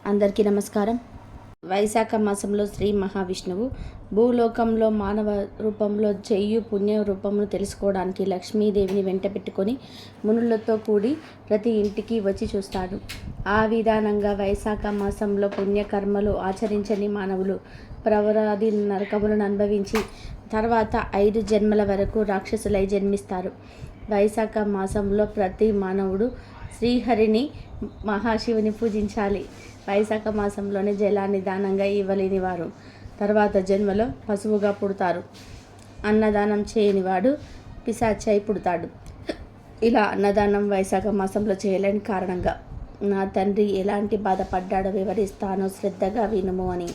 అందరికీ నమస్కారం. వైశాఖ మాసంలో శ్రీ మహావిష్ణువు భూలోకంలో మానవ రూపంలో చెయ్యు పుణ్య రూపమును తెలుసుకోవడానికి లక్ష్మీదేవిని వెంట పెట్టుకొని మునులతో కూడి ప్రతి ఇంటికి వచ్చి చూస్తాడు. ఆ విధానంగా వైశాఖ మాసంలో పుణ్యకర్మలు ఆచరించని మానవులు ప్రవరాది నరకములను అనుభవించి తర్వాత 5 జన్మల వరకు రాక్షసులై జన్మిస్తారు. వైశాఖ మాసంలో ప్రతి మానవుడు శ్రీహరిని మహాశివుని పూజించాలి. వైశాఖ మాసంలోనే జలాన్ని దానంగా ఇవ్వలేని వారు తర్వాత జన్మలో పశువుగా పుడతారు. అన్నదానం చేయనివాడు పిశాచై పుడతాడు. ఇలా అన్నదానం వైశాఖ మాసంలో చేయలేని కారణంగా నా తండ్రి ఎలాంటి బాధపడ్డాడో వివరిస్తానో శ్రద్ధగా వినుము అని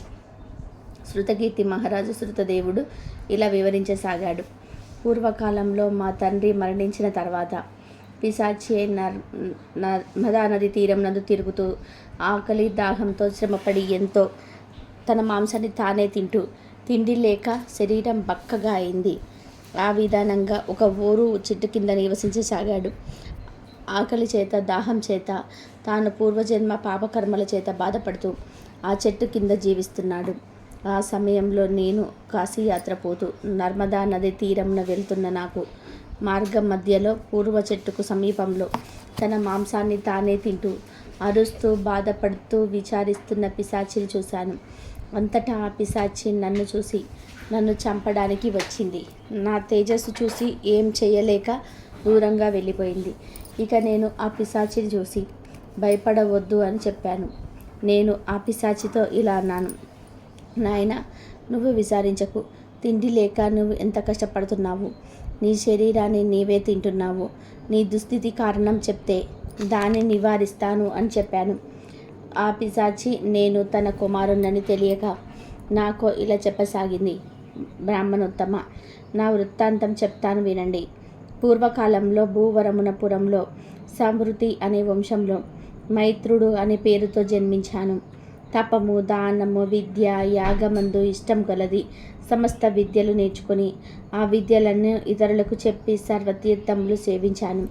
శృతకీర్తి మహారాజు శృతదేవుడు ఇలా వివరించసాగాడు. పూర్వకాలంలో మా తండ్రి మరణించిన తర్వాత పిశాచి నర్మదా నది తీరం నందు తిరుగుతూ ఆకలి దాహంతో శ్రమపడి ఎంతో తన మాంసాన్ని తానే తింటూ తిండి లేక శరీరం బక్కగా అయింది. ఆ విధానంగా ఒక ఊరు చెట్టు కింద నివసించసాగాడు. ఆకలి చేత దాహం చేత తాను పూర్వజన్మ పాపకర్మల చేత బాధపడుతూ ఆ చెట్టు కింద జీవిస్తున్నాడు. ఆ సమయంలో నేను కాశీయాత్ర పోతూ నర్మదా నది తీరంన వెళ్తున్న నాకు మార్గం మధ్యలో పూర్వ చెట్టుకు సమీపంలో తన మాంసాన్ని తానే తింటూ అరుస్తూ బాధపడుతూ విచారిస్తున్న పిశాచిని చూశాను. అంతటా ఆ పిశాచి నన్ను చూసి నన్ను చంపడానికి వచ్చింది. నా తేజస్సు చూసి ఏం చేయలేక దూరంగా వెళ్ళిపోయింది. ఇక నేను ఆ పిశాచిని చూసి భయపడవద్దు అని చెప్పాను. నేను ఆ పిశాచితో ఇలా అన్నాను, నాయన, నువ్వు విచారించకు. తిండి లేక నువ్వు ఎంత కష్టపడుతున్నావు. నీ శరీరాన్ని నీవే తింటున్నావు. నీ దుస్థితి కారణం చెప్తే దాన్ని నివారిస్తాను అని చెప్పాను. ఆ పిశాచి నేను తన కుమారుణ్ణని తెలియక నాకు ఇలా చెప్పసాగింది. బ్రాహ్మణోత్తమ, నా వృత్తాంతం చెప్తాను వినండి. పూర్వకాలంలో భూవరమునపురంలో సంవృతి అనే వంశంలో మైత్రుడు అనే పేరుతో జన్మించాను. తపము, దానము, విద్య, యాగమందు ఇష్టం కలది సమస్త విద్యలు నేర్చుకొని ఆ విద్యలను ఇతరులకు చెప్పి సర్వతీర్థములు సేవించాను.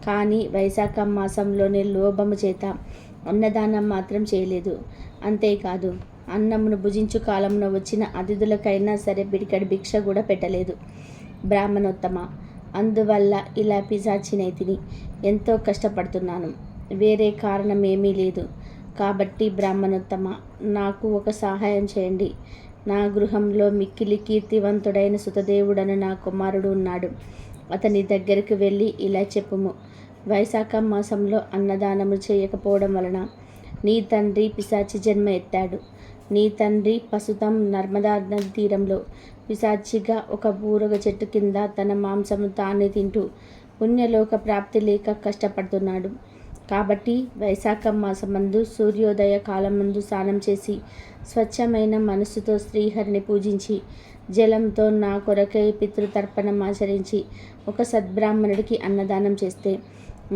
కానీ వైశాఖ మాసంలోనే లోభము చేత అన్నదానం మాత్రం చేయలేదు. అంతేకాదు, అన్నమును భుజించు కాలమున వచ్చిన అతిథులకైనా సరే పిడికడి భిక్ష కూడా పెట్టలేదు. బ్రాహ్మణోత్తమ, అందువల్ల ఇలా పిశాచినైతిని. ఎంతో కష్టపడుతున్నాను. వేరే కారణం ఏమీ లేదు. కాబట్టి బ్రాహ్మణోత్తమ, నాకు ఒక సహాయం చేయండి. నా గృహంలో మిక్కిలి కీర్తివంతుడైన సుతదేవుడను నా కుమారుడు ఉన్నాడు. అతని దగ్గరికి వెళ్ళి ఇలా చెప్పుము. వైశాఖ మాసంలో అన్నదానము చేయకపోవడం వలన నీ తండ్రి పిశాచి జన్మ ఎత్తాడు. నీ తండ్రి ప్రస్తుతం నర్మదా నది తీరంలో పిశాచిగా ఒక బూరగ చెట్టు కింద తన మాంసము తానే తింటూ పుణ్యలోక ప్రాప్తి లేక కష్టపడుతున్నాడు. కాబట్టి వైశాఖ మాసమందు సూర్యోదయ కాలమందు స్నానం చేసి స్వచ్ఛమైన మనస్సుతో శ్రీహరిని పూజించి జలంతో నా కొరకై పితృతర్పణం ఆచరించి ఒక సద్బ్రాహ్మణుడికి అన్నదానం చేస్తే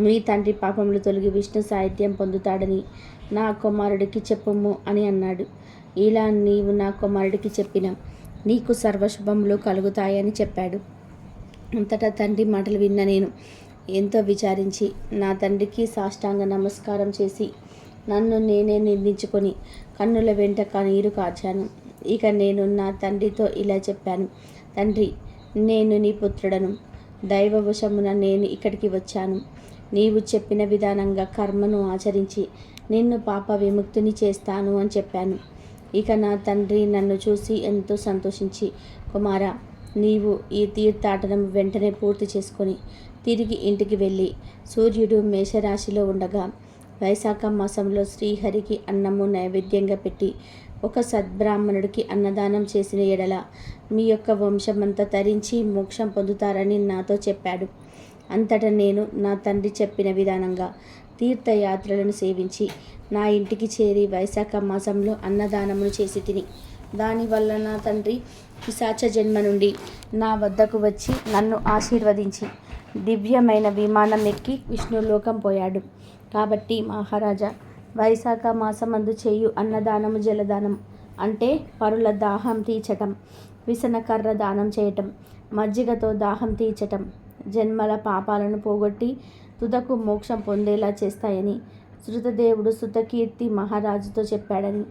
మీ తండ్రి పాపములు తొలగి విష్ణు సాహిత్యం పొందుతాడని నా కుమారుడికి చెప్పుము అని అన్నాడు. ఇలా నీవు నా కుమారుడికి చెప్పిన నీకు సర్వశుభములు కలుగుతాయని చెప్పాడు. అంతటా తండ్రి మాటలు విన్న నేను ఎంతో విచారించి నా తండ్రికి సాష్టాంగ నమస్కారం చేసి నన్ను నేనే నిందించుకొని కన్నుల వెంట కన్నీరు కార్చాను. ఇక నేను నా తండ్రితో ఇలా చెప్పాను, తండ్రి, నేను నీ పుత్రుడను. దైవవశమున నేను ఇక్కడికి వచ్చాను. నీవు చెప్పిన విధానంగా కర్మను ఆచరించి నిన్ను పాప విముక్తిని చేస్తాను అని చెప్పాను. ఇక నా తండ్రి నన్ను చూసి ఎంతో సంతోషించి, కుమారా, నీవు ఈ తీర్థాటనం వెంటనే పూర్తి చేసుకొని తిరిగి ఇంటికి వెళ్ళి సూర్యుడు మేషరాశిలో ఉండగా వైశాఖ మాసంలో శ్రీహరికి అన్నము నైవేద్యంగా పెట్టి ఒక సద్బ్రాహ్మణుడికి అన్నదానం చేసిన ఎడల మీ యొక్క వంశమంతా తరించి మోక్షం పొందుతారని నాతో చెప్పాడు. అంతటా నేను నా తండ్రి చెప్పిన విధానంగా తీర్థయాత్రలను సేవించి నా ఇంటికి చేరి వైశాఖ మాసంలో అన్నదానమును చేసి తిని దానివల్ల నా తండ్రి పిశాచ జన్మ నుండి నా వద్దకు వచ్చి నన్ను ఆశీర్వదించి దివ్యమైన విమానం ఎక్కి విష్ణులోకం పోయాడు. కాబట్టి మహారాజా, వైశాఖ మాసమందు చేయు అన్నదానము జలదానం అంటే పరుల దాహం తీర్చటం, విసనకర్ర దానం చేయటం, మజ్జిగతో దాహం తీర్చటం జన్మల పాపాలను పోగొట్టి తుదకు మోక్షం పొందేలా చేస్తాయని శృతదేవుడు శృతకీర్తి మహారాజుతో చెప్పాడని,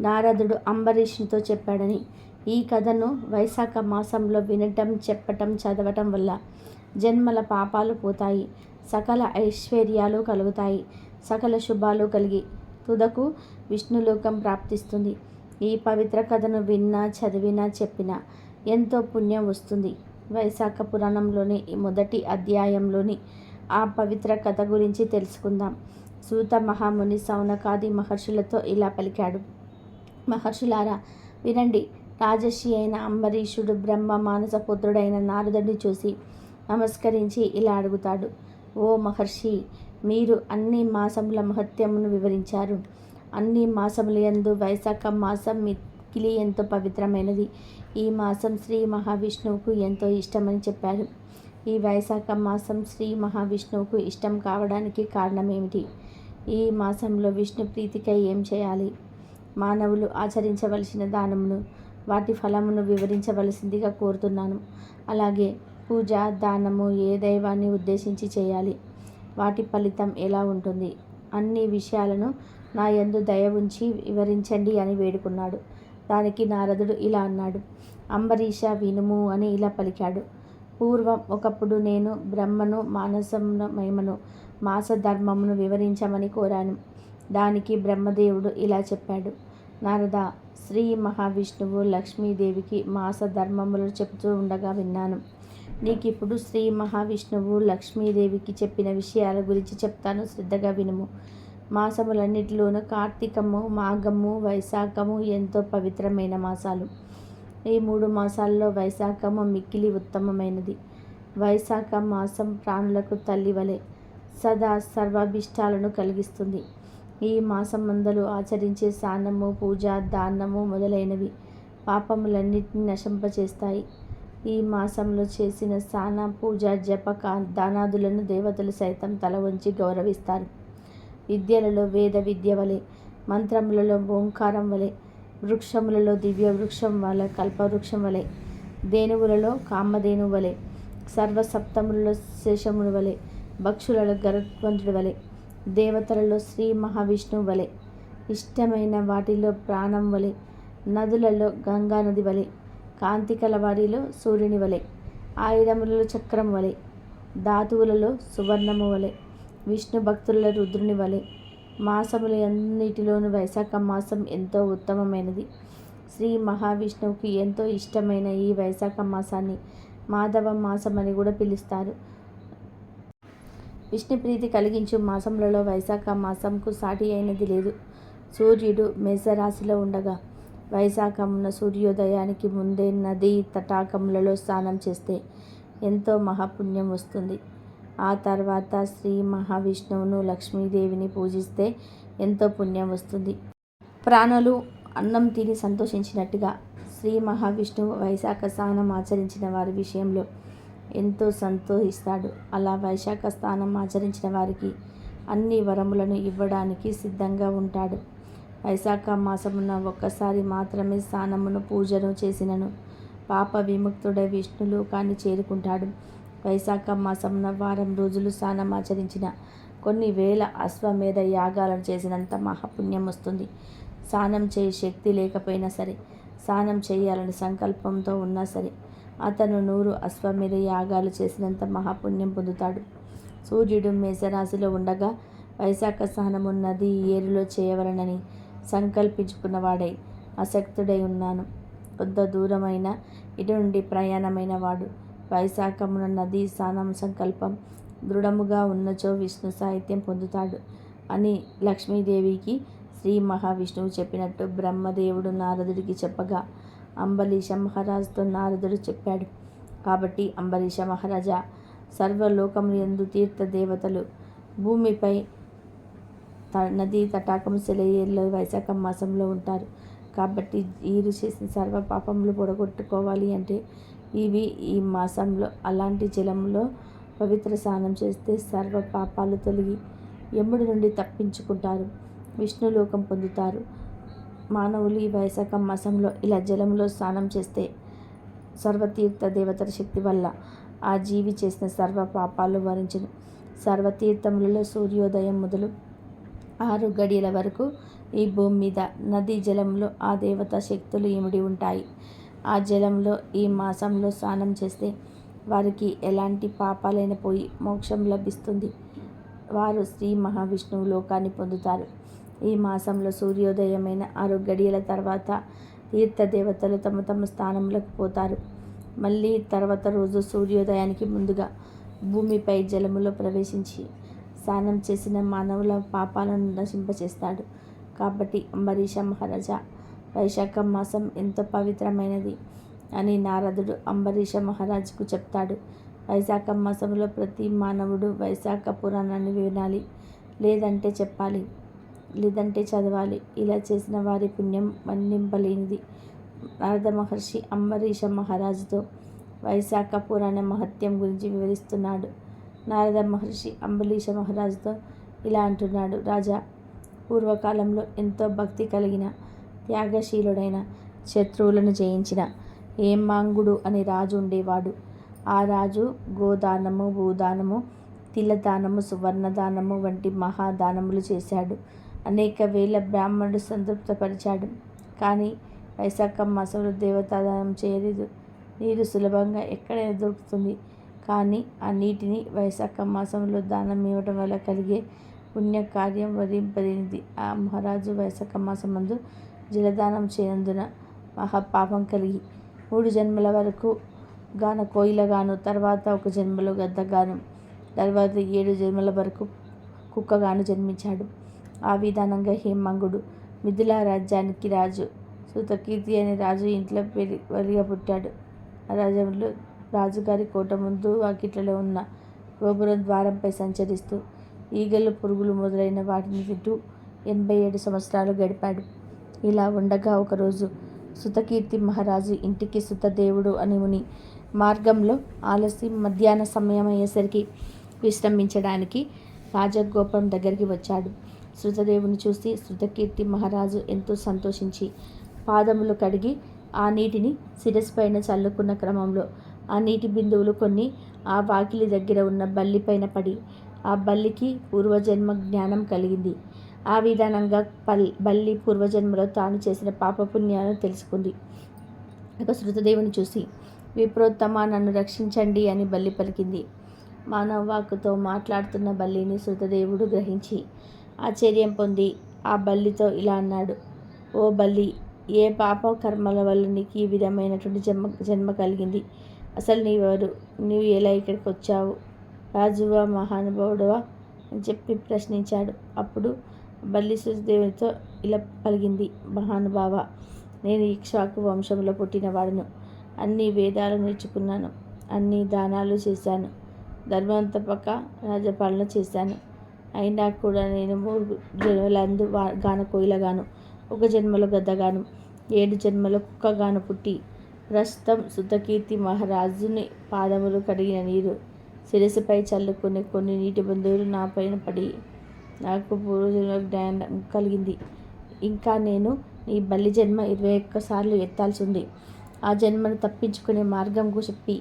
నారదుడు అంబరీషునితో చెప్పాడని. ఈ కథను వైశాఖ మాసంలో వినటం, చెప్పటం, చదవటం వల్ల జన్మల పాపాలు పోతాయి, సకల ఐశ్వర్యాలు కలుగుతాయి, సకల శుభాలు కలిగి తుదకు విష్ణులోకం ప్రాప్తిస్తుంది. ఈ పవిత్ర కథను విన్నా, చదివినా, చెప్పినా ఎంతో పుణ్యం వస్తుంది. వైశాఖ పురాణంలోని మొదటి అధ్యాయంలోని ఆ పవిత్ర కథ గురించి తెలుసుకుందాం. సూత మహాముని సౌనకాది మహర్షులతో ఇలా పలికాడు. మహర్షులారా వినండి. రాజర్షి అయిన అంబరీషుడు బ్రహ్మ మానసపుత్రుడైన నారదుడిని చూసి నమస్కరించి ఇలా అడుగుతాడు. ఓ మహర్షి, మీరు అన్ని మాసముల మహత్యమును వివరించారు. అన్ని మాసముల యందు వైశాఖ మాసం మిక్కిలి ఎంతో పవిత్రమైనది. ఈ మాసం శ్రీ మహావిష్ణువుకు ఎంతో ఇష్టమని చెప్పారు. ఈ వైశాఖ మాసం శ్రీ మహావిష్ణువుకు ఇష్టం కావడానికి కారణమేమిటి? ఈ మాసంలో విష్ణు ప్రీతికై ఏం చేయాలి? మానవులు ఆచరించవలసిన దానమును, వాటి ఫలమును వివరించవలసిందిగా కోరుతున్నాను. అలాగే పూజ, దానము ఏ దైవాన్ని ఉద్దేశించి చేయాలి, వాటి ఫలితం ఎలా ఉంటుంది, అన్ని విషయాలను నా యందు దయ ఉంచి వివరించండి అని వేడుకున్నాడు. దానికి నారదుడు ఇలా అన్నాడు. అంబరీష వినుము అని ఇలా పలికాడు. పూర్వం ఒకప్పుడు నేను బ్రహ్మను మానసమయమను మాస ధర్మమును వివరించమని కోరాను. దానికి బ్రహ్మదేవుడు ఇలా చెప్పాడు. నారద, శ్రీ మహావిష్ణువు లక్ష్మీదేవికి మాస ధర్మములు చెబుతూ ఉండగా విన్నాను. నీకిప్పుడు శ్రీ మహావిష్ణువు లక్ష్మీదేవికి చెప్పిన విషయాల గురించి చెప్తాను, శ్రద్ధగా వినుము. మాసములన్నిటిలోనూ కార్తీకము, మాఘము, వైశాఖము ఎంతో పవిత్రమైన మాసాలు. ఈ 3 మాసాల్లో వైశాఖము మిక్కిలి ఉత్తమమైనది. వైశాఖ మాసం ప్రాణులకు తల్లి వలె సదా సర్వాభిష్టాలను కలిగిస్తుంది. ఈ మాసం మందలు ఆచరించే స్నానము, పూజ, దానము మొదలైనవి పాపములన్నిటిని నశింపచేస్తాయి. ఈ మాసంలో చేసిన స్నాన, పూజ, జప, దానాదులను దేవతలు సైతం తల వంచి గౌరవిస్తారు. విద్యలలో వేద విద్య వలె, మంత్రములలో ఓంకారం వలె, వృక్షములలో దివ్య వృక్షం వలె, కల్పవృక్షం వలె, ధేనువులలో కామధేను వలె, సర్వసప్తములలో శేషముని వలె, భక్షులలో గరుత్మంతుడి వలె, దేవతలలో శ్రీ మహావిష్ణువు వలె, ఇష్టమైన వాటిలో ప్రాణం వలె, నదులలో గంగా నది వలె, కాంతి కలవారిలో సూర్యుని వలె, ఆయుధములలో చక్రం వలె, ధాతువులలో సువర్ణము వలె, విష్ణు భక్తుల రుద్రుని వలె మాసములన్నిటిలోనూ వైశాఖ మాసం ఎంతో ఉత్తమమైనది. శ్రీ మహావిష్ణువుకి ఎంతో ఇష్టమైన ఈ వైశాఖ మాసాన్ని మాధవ మాసం అని కూడా పిలుస్తారు. విష్ణుప్రీతి కలిగించు మాసములలో వైశాఖ మాసంకు సాటి అయినది లేదు. సూర్యుడు మేషరాశిలో ఉండగా వైశాఖమున సూర్యోదయానికి ముందే నదీ తటాకములలో స్నానం చేస్తే ఎంతో మహాపుణ్యం వస్తుంది. ఆ తర్వాత శ్రీ మహావిష్ణువును, లక్ష్మీదేవిని పూజిస్తే ఎంతో పుణ్యం వస్తుంది. ప్రాణులు అన్నం తిని సంతోషించినట్టుగా శ్రీ మహావిష్ణువు వైశాఖ స్నానం ఆచరించిన వారి విషయంలో ఎంతో సంతోషిస్తాడు. అలా వైశాఖ స్నానం ఆచరించిన వారికి అన్ని వరములను ఇవ్వడానికి సిద్ధంగా ఉంటాడు. వైశాఖ మాసమున ఒక్కసారి మాత్రమే స్నానమును, పూజను చేసినను పాప విముక్తుడై విష్ణులోకాన్ని చేరుకుంటాడు. వైశాఖ మాసమున వారం రోజులు స్నానం ఆచరించిన కొన్ని వేల అశ్వమేధ యాగాలను చేసినంత మహాపుణ్యం వస్తుంది. స్నానం చేయ శక్తి లేకపోయినా సరే, స్నానం చేయాలని సంకల్పంతో ఉన్నా సరే అతను 100 అశ్వమేధ యాగాలు చేసినంత మహాపుణ్యం పొందుతాడు. సూర్యుడు మేషరాశిలో ఉండగా వైశాఖ స్నానము నది, ఏరులో చేయవలనని సంకల్పించుకున్నవాడై ఆసక్తుడై ఉన్నాను. కొంత దూరమైన ఇటు నుండి ప్రయాణమైన వాడు వైశాఖమున నదీ స్నానం సంకల్పం దృఢముగా ఉన్నచో విష్ణు సాహిత్యం పొందుతాడు అని లక్ష్మీదేవికి శ్రీ మహావిష్ణువు చెప్పినట్టు బ్రహ్మదేవుడు నారదుడికి చెప్పగా అంబరీష మహారాజుతో నారదుడు చెప్పాడు. కాబట్టి అంబరీష మహారాజా, సర్వలోకములందు తీర్థ దేవతలు భూమిపై నదీ తటాకం సెలయేరులో వైశాఖ మాసంలో ఉంటారు. కాబట్టి వీరు చేసిన సర్వ పాపములు పొడగొట్టుకోవాలి అంటే ఈ మాసంలో అలాంటి జలంలో పవిత్ర స్నానం చేస్తే సర్వ పాపాలు తొలగి యముడి నుండి తప్పించుకుంటారు, విష్ణులోకం పొందుతారు. మానవులు ఈ వైశాఖ మాసంలో ఇలా జలంలో స్నానం చేస్తే సర్వతీర్థ దేవతల శక్తి వల్ల ఆ జీవి చేసిన సర్వ పాపాలు వరించును. సర్వతీర్థములలో సూర్యోదయం మొదలు 6 గడియల వరకు ఈ భూమి మీద నదీ జలంలో ఆ దేవతా శక్తులు ఇమిడి ఉంటాయి. ఆ జలంలో ఈ మాసంలో స్నానం చేస్తే వారికి ఎలాంటి పాపాలైన పోయి మోక్షం లభిస్తుంది. వారు శ్రీ మహావిష్ణువు లోకాన్ని పొందుతారు. ఈ మాసంలో సూర్యోదయమైన 6 గడియల తర్వాత తీర్థదేవతలు తమ తమ స్థానంలోకి పోతారు. మళ్ళీ తర్వాత రోజు సూర్యోదయానికి ముందుగా భూమిపై జలములో ప్రవేశించి స్నానం చేసిన మానవుల పాపాలను నశింపచేస్తాడు. కాబట్టి అంబరీష మహారాజా, వైశాఖ మాసం ఎంతో పవిత్రమైనది అని నారదుడు అంబరీష మహారాజుకు చెప్తాడు. వైశాఖ మాసంలో ప్రతి మానవుడు వైశాఖ పురాణాన్ని వినాలి, లేదంటే చెప్పాలి, లేదంటే చదవాలి. ఇలా చేసిన వారి పుణ్యం మన్నింపలేనిది. నారద మహర్షి అంబరీష మహారాజుతో వైశాఖ పురాణ మహత్యం గురించి వివరిస్తున్నాడు. నారద మహర్షి అంబరీష మహారాజుతో ఇలా అంటున్నాడు. రాజా, పూర్వకాలంలో ఎంతో భక్తి కలిగిన త్యాగశీలుడైన శత్రువులను జయించిన హేమాంగుడు అనే రాజు ఉండేవాడు. ఆ రాజు గోదానము, భూదానము, తిలదానము, సువర్ణదానము వంటి మహాదానములు చేశాడు. అనేక వేల బ్రాహ్మణుడు సంతృప్తపరిచాడు. కానీ వైశాఖ మాసంలో దేవతాదానం చేయలేదు. నీరు సులభంగా ఎక్కడైనా దొరుకుతుంది. కానీ ఆ నీటిని వైశాఖ మాసంలో దానం ఇవ్వడం వల్ల కలిగే పుణ్యకార్యం వరింపలేనిది. ఆ మహారాజు వైశాఖ మాసమందు జలదానం చేయనందున మహాపాపం కలిగి 3 జన్మల వరకు గాన కోయిలగాను, తర్వాత 1 జన్మలో గద్దగాను, తర్వాత 7 జన్మల వరకు కుక్కగాను జన్మించాడు. ఆ విధానంగా హేమంగుడు మిథిలా రాజ్యానికి రాజు. సుతకీర్తి అనే రాజు ఇంట్లో వలిగా పుట్టాడు. ఆ రాజ్యంలో రాజుగారి కోట ముందు వాకిట్లలో ఉన్న గోపురం ద్వారంపై సంచరిస్తూ ఈగలు, పురుగులు మొదలైన వాటిని తింటూ 87 సంవత్సరాలు గడిపాడు. ఇలా ఉండగా ఒకరోజు సుతకీర్తి మహారాజు ఇంటికి సుతదేవుడు అని ముని మార్గంలో ఆలస్యం మధ్యాహ్న సమయం అయ్యేసరికి విశ్రమించడానికి రాజగోపురం దగ్గరికి వచ్చాడు. శృతదేవుని చూసి శృతకీర్తి మహారాజు ఎంతో సంతోషించి పాదములు కడిగి ఆ నీటిని శిరస్సు పైన చల్లుకున్న క్రమంలో ఆ నీటి బిందువులు కొన్ని ఆ వాకిలి దగ్గర ఉన్న బల్లిపైన పడి ఆ బల్లికి పూర్వజన్మ జ్ఞానం కలిగింది. ఆ విధానంగా బల్లి పూర్వజన్మలో తాను చేసిన పాపపుణ్యాలను తెలుసుకుంది. ఇక శృతదేవుని చూసి, విప్రోత్తమ, నన్ను రక్షించండి అని బల్లి పలికింది. మానవ వాక్కుతో మాట్లాడుతున్న బల్లిని శృతదేవుడు గ్రహించి ఆశ్చర్యం పొంది ఆ బల్లితో ఇలా అన్నాడు. ఓ బల్లి, ఏ పాప కర్మల వల్ల నీకు ఈ విధమైనటువంటి జన్మ కలిగింది? అసలు నీవెవరు? నీవు ఎలా ఇక్కడికి వచ్చావు? రాజువా, మహానుభావుడువా అని చెప్పి ప్రశ్నించాడు. అప్పుడు బల్లి శృతదేవునితో ఇలా పలికింది. మహానుభావ, నేను ఇక్ష్వాకు వంశంలో పుట్టినవాడును. అన్ని వేదాలు నేర్చుకున్నాను, అన్ని దానాలు చేశాను, ధర్మం తప్పక రాజపాలన చేశాను. అయినా కూడా నేను 3 జన్మలందు గాన కోయిలగాను, 1 జన్మలో గద్దగాను, 7 జన్మలో కుక్కగాను పుట్టి ప్రస్తుతం సుతకీర్తి మహారాజుని పాదములు కడిగిన నీరు శిరస్సుపై చల్లుకునే కొన్ని నీటి బిందువులు నా పైన పడి నాకు పూర్వజన్మ జ్ఞానం కలిగింది. ఇంకా నేను ఈ బల్లి జన్మ 21 సార్లు ఎత్తాల్సి ఉంది. ఆ జన్మను తప్పించుకునే మార్గం చెప్పి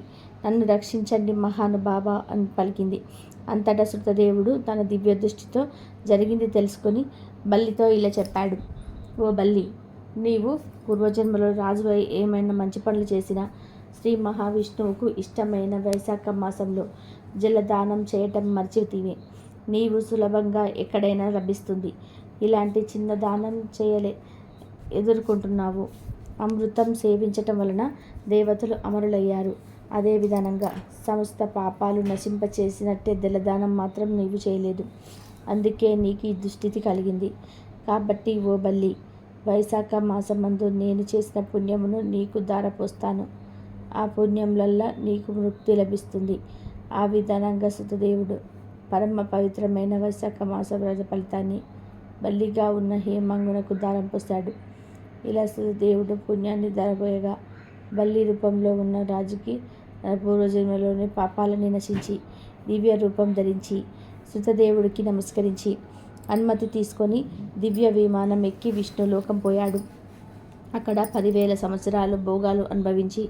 నన్ను రక్షించండి మహానుభావ అని పలికింది. అంతటా శృతదేవుడు తన దివ్య దృష్టితో జరిగింది తెలుసుకొని బల్లితో ఇలా చెప్పాడు. ఓ బల్లి, నీవు పూర్వజన్మలో రాజువై ఏమైనా మంచి పనులు చేసినా శ్రీ మహావిష్ణువుకు ఇష్టమైన వైశాఖ మాసంలో జలదానం చేయటం మర్చితివి. నీవు సులభంగా ఎక్కడైనా లభిస్తుంది. ఇలాంటి చిన్న దానం ఎదుర్కొంటున్నావు. అమృతం సేవించటం వలన దేవతలు అమరులయ్యారు. అదే విధానంగా సమస్త పాపాలు నశింపచేసినట్టే జలదానం మాత్రం నీవు చేయలేదు. అందుకే నీకు ఈ దుస్థితి కలిగింది. కాబట్టి ఓ బల్లి, వైశాఖ మాసమందు నేను చేసిన పుణ్యమును నీకు ధారపోస్తాను. ఆ పుణ్యం వల్ల నీకు ముక్తి లభిస్తుంది. ఆ విధానంగా సుతదేవుడు పరమ పవిత్రమైన వైశాఖ మాస వ్రత ఫలితాన్ని బల్లిగా ఉన్న హేమంగునకు దారం పోశాడు. ఇలా సుతదేవుడు పుణ్యాన్ని ధారపోయగా బల్లి రూపంలో ఉన్న రాజుకి తన పూర్వజన్మలోని పాపాలని నశించి దివ్య రూపం ధరించి సుతదేవుడికి నమస్కరించి అనుమతి తీసుకొని దివ్య విమానం ఎక్కి విష్ణులోకం పోయాడు. అక్కడ 10,000 సంవత్సరాలు భోగాలు అనుభవించి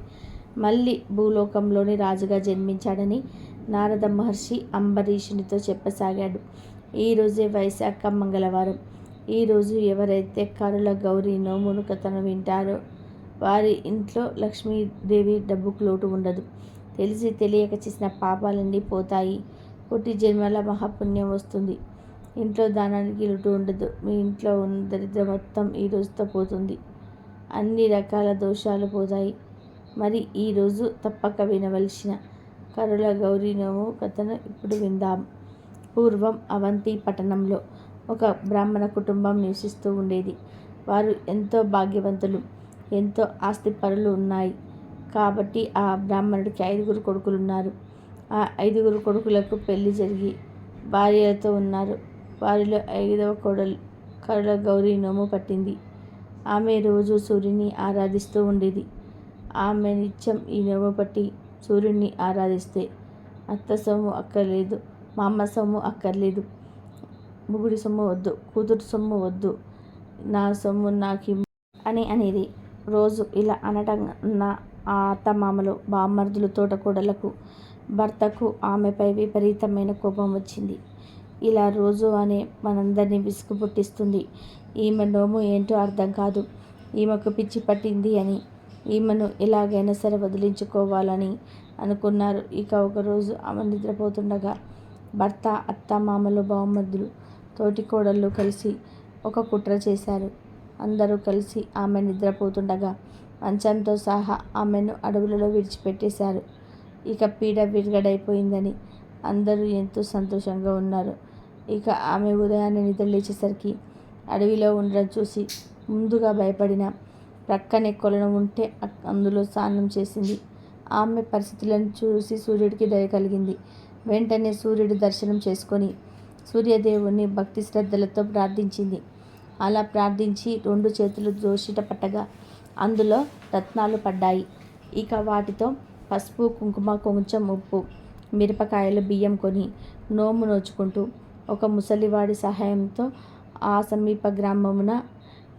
మళ్ళీ భూలోకంలోని రాజుగా జన్మించాడని నారద మహర్షి అంబరీషునితో చెప్పసాగాడు. ఈరోజే వైశాఖ మంగళవారం. ఈరోజు ఎవరైతే కరుల గౌరీ నోమును కథను వింటారో వారి ఇంట్లో లక్ష్మీదేవి డబ్బుకు లోటు ఉండదు. తెలిసి తెలియక చేసిన పాపాలన్నీ పోతాయి. కోటి జన్మల మహాపుణ్యం వస్తుంది. ఇంట్లో దానానికి లోటు ఉండదు. మీ ఇంట్లో ఉన్న దరిద్రం మొత్తం ఈ రోజుతో పోతుంది. అన్ని రకాల దోషాలు పోతాయి. మరి ఈరోజు తప్పక వినవలసిన కరుల గౌరీ నోము కథను ఇప్పుడు విందాం. పూర్వం అవంతి పట్టణంలో ఒక బ్రాహ్మణ కుటుంబం నివసిస్తూ ఉండేది. వారు ఎంతో భాగ్యవంతులు, ఎంతో ఆస్తిపరులు ఉన్నాయి. కాబట్టి ఆ బ్రాహ్మణుడికి 5 కొడుకులు ఉన్నారు. ఆ 5 కొడుకులకు పెళ్లి జరిగి భార్యలతో ఉన్నారు. వారిలో 5వ కోడలు కరుల గౌరీ నోము పట్టింది. ఆమె రోజు సూర్యుని ఆరాధిస్తూ ఉండేది. ఆమె నిత్యం ఈ నోము పట్టి సూర్యుడిని ఆరాధిస్తే అత్త సొమ్ము అక్కర్లేదు, మామ సొమ్ము అక్కర్లేదు, మొగుడి సొమ్ము వద్దు, కూతురు సొమ్ము వద్దు, నా సొమ్ము నాకు అని అనేది. రోజు ఇలా అనటం ఆ అత్తమామలు, బామ్మర్దులు, తోటకోడలకు, భర్తకు ఆమెపై విపరీతమైన కోపం వచ్చింది. ఇలా రోజు అనే మనందరినీ విసుగు పుట్టిస్తుంది. ఈమె నోము ఏంటో అర్థం కాదు, ఈమెకు పిచ్చి పట్టింది అని ఈమెను ఎలాగైనా సరే వదిలించుకోవాలని అనుకున్నారు. ఇక ఒకరోజు ఆమె నిద్రపోతుండగా భర్త, అత్త, మామలు, బామ్మర్దులు, తోటికోడళ్ళు కలిసి ఒక కుట్ర చేశారు. అందరూ కలిసి ఆమె నిద్రపోతుండగా మంచంతో సహా ఆమెను అడవులలో విడిచిపెట్టేశారు. ఇక పీడ విరగడైపోయిందని అందరూ ఎంతో సంతోషంగా ఉన్నారు. ఇక ఆమె ఉదయాన్నే నిద్రలేచేసరికి అడవిలో ఉండడం చూసి ముందుగా భయపడిన ప్రక్కనే కొలను ఉంటే అందులో స్నానం చేసింది. ఆమె పరిస్థితులను చూసి సూర్యుడికి దయ కలిగింది. వెంటనే సూర్యుడి దర్శనం చేసుకొని సూర్యదేవుని భక్తి శ్రద్ధలతో ప్రార్థించింది. అలా ప్రార్థించి 2 చేతులు దోషిట పట్టగా అందులో రత్నాలు పడ్డాయి. ఇక వాటితో పసుపు, కుంకుమ, కొంచెం ఉప్పు, మిరపకాయలు, బియ్యం కొని నోము నోచుకుంటూ ఒక ముసలివాడి సహాయంతో ఆ సమీప గ్రామమున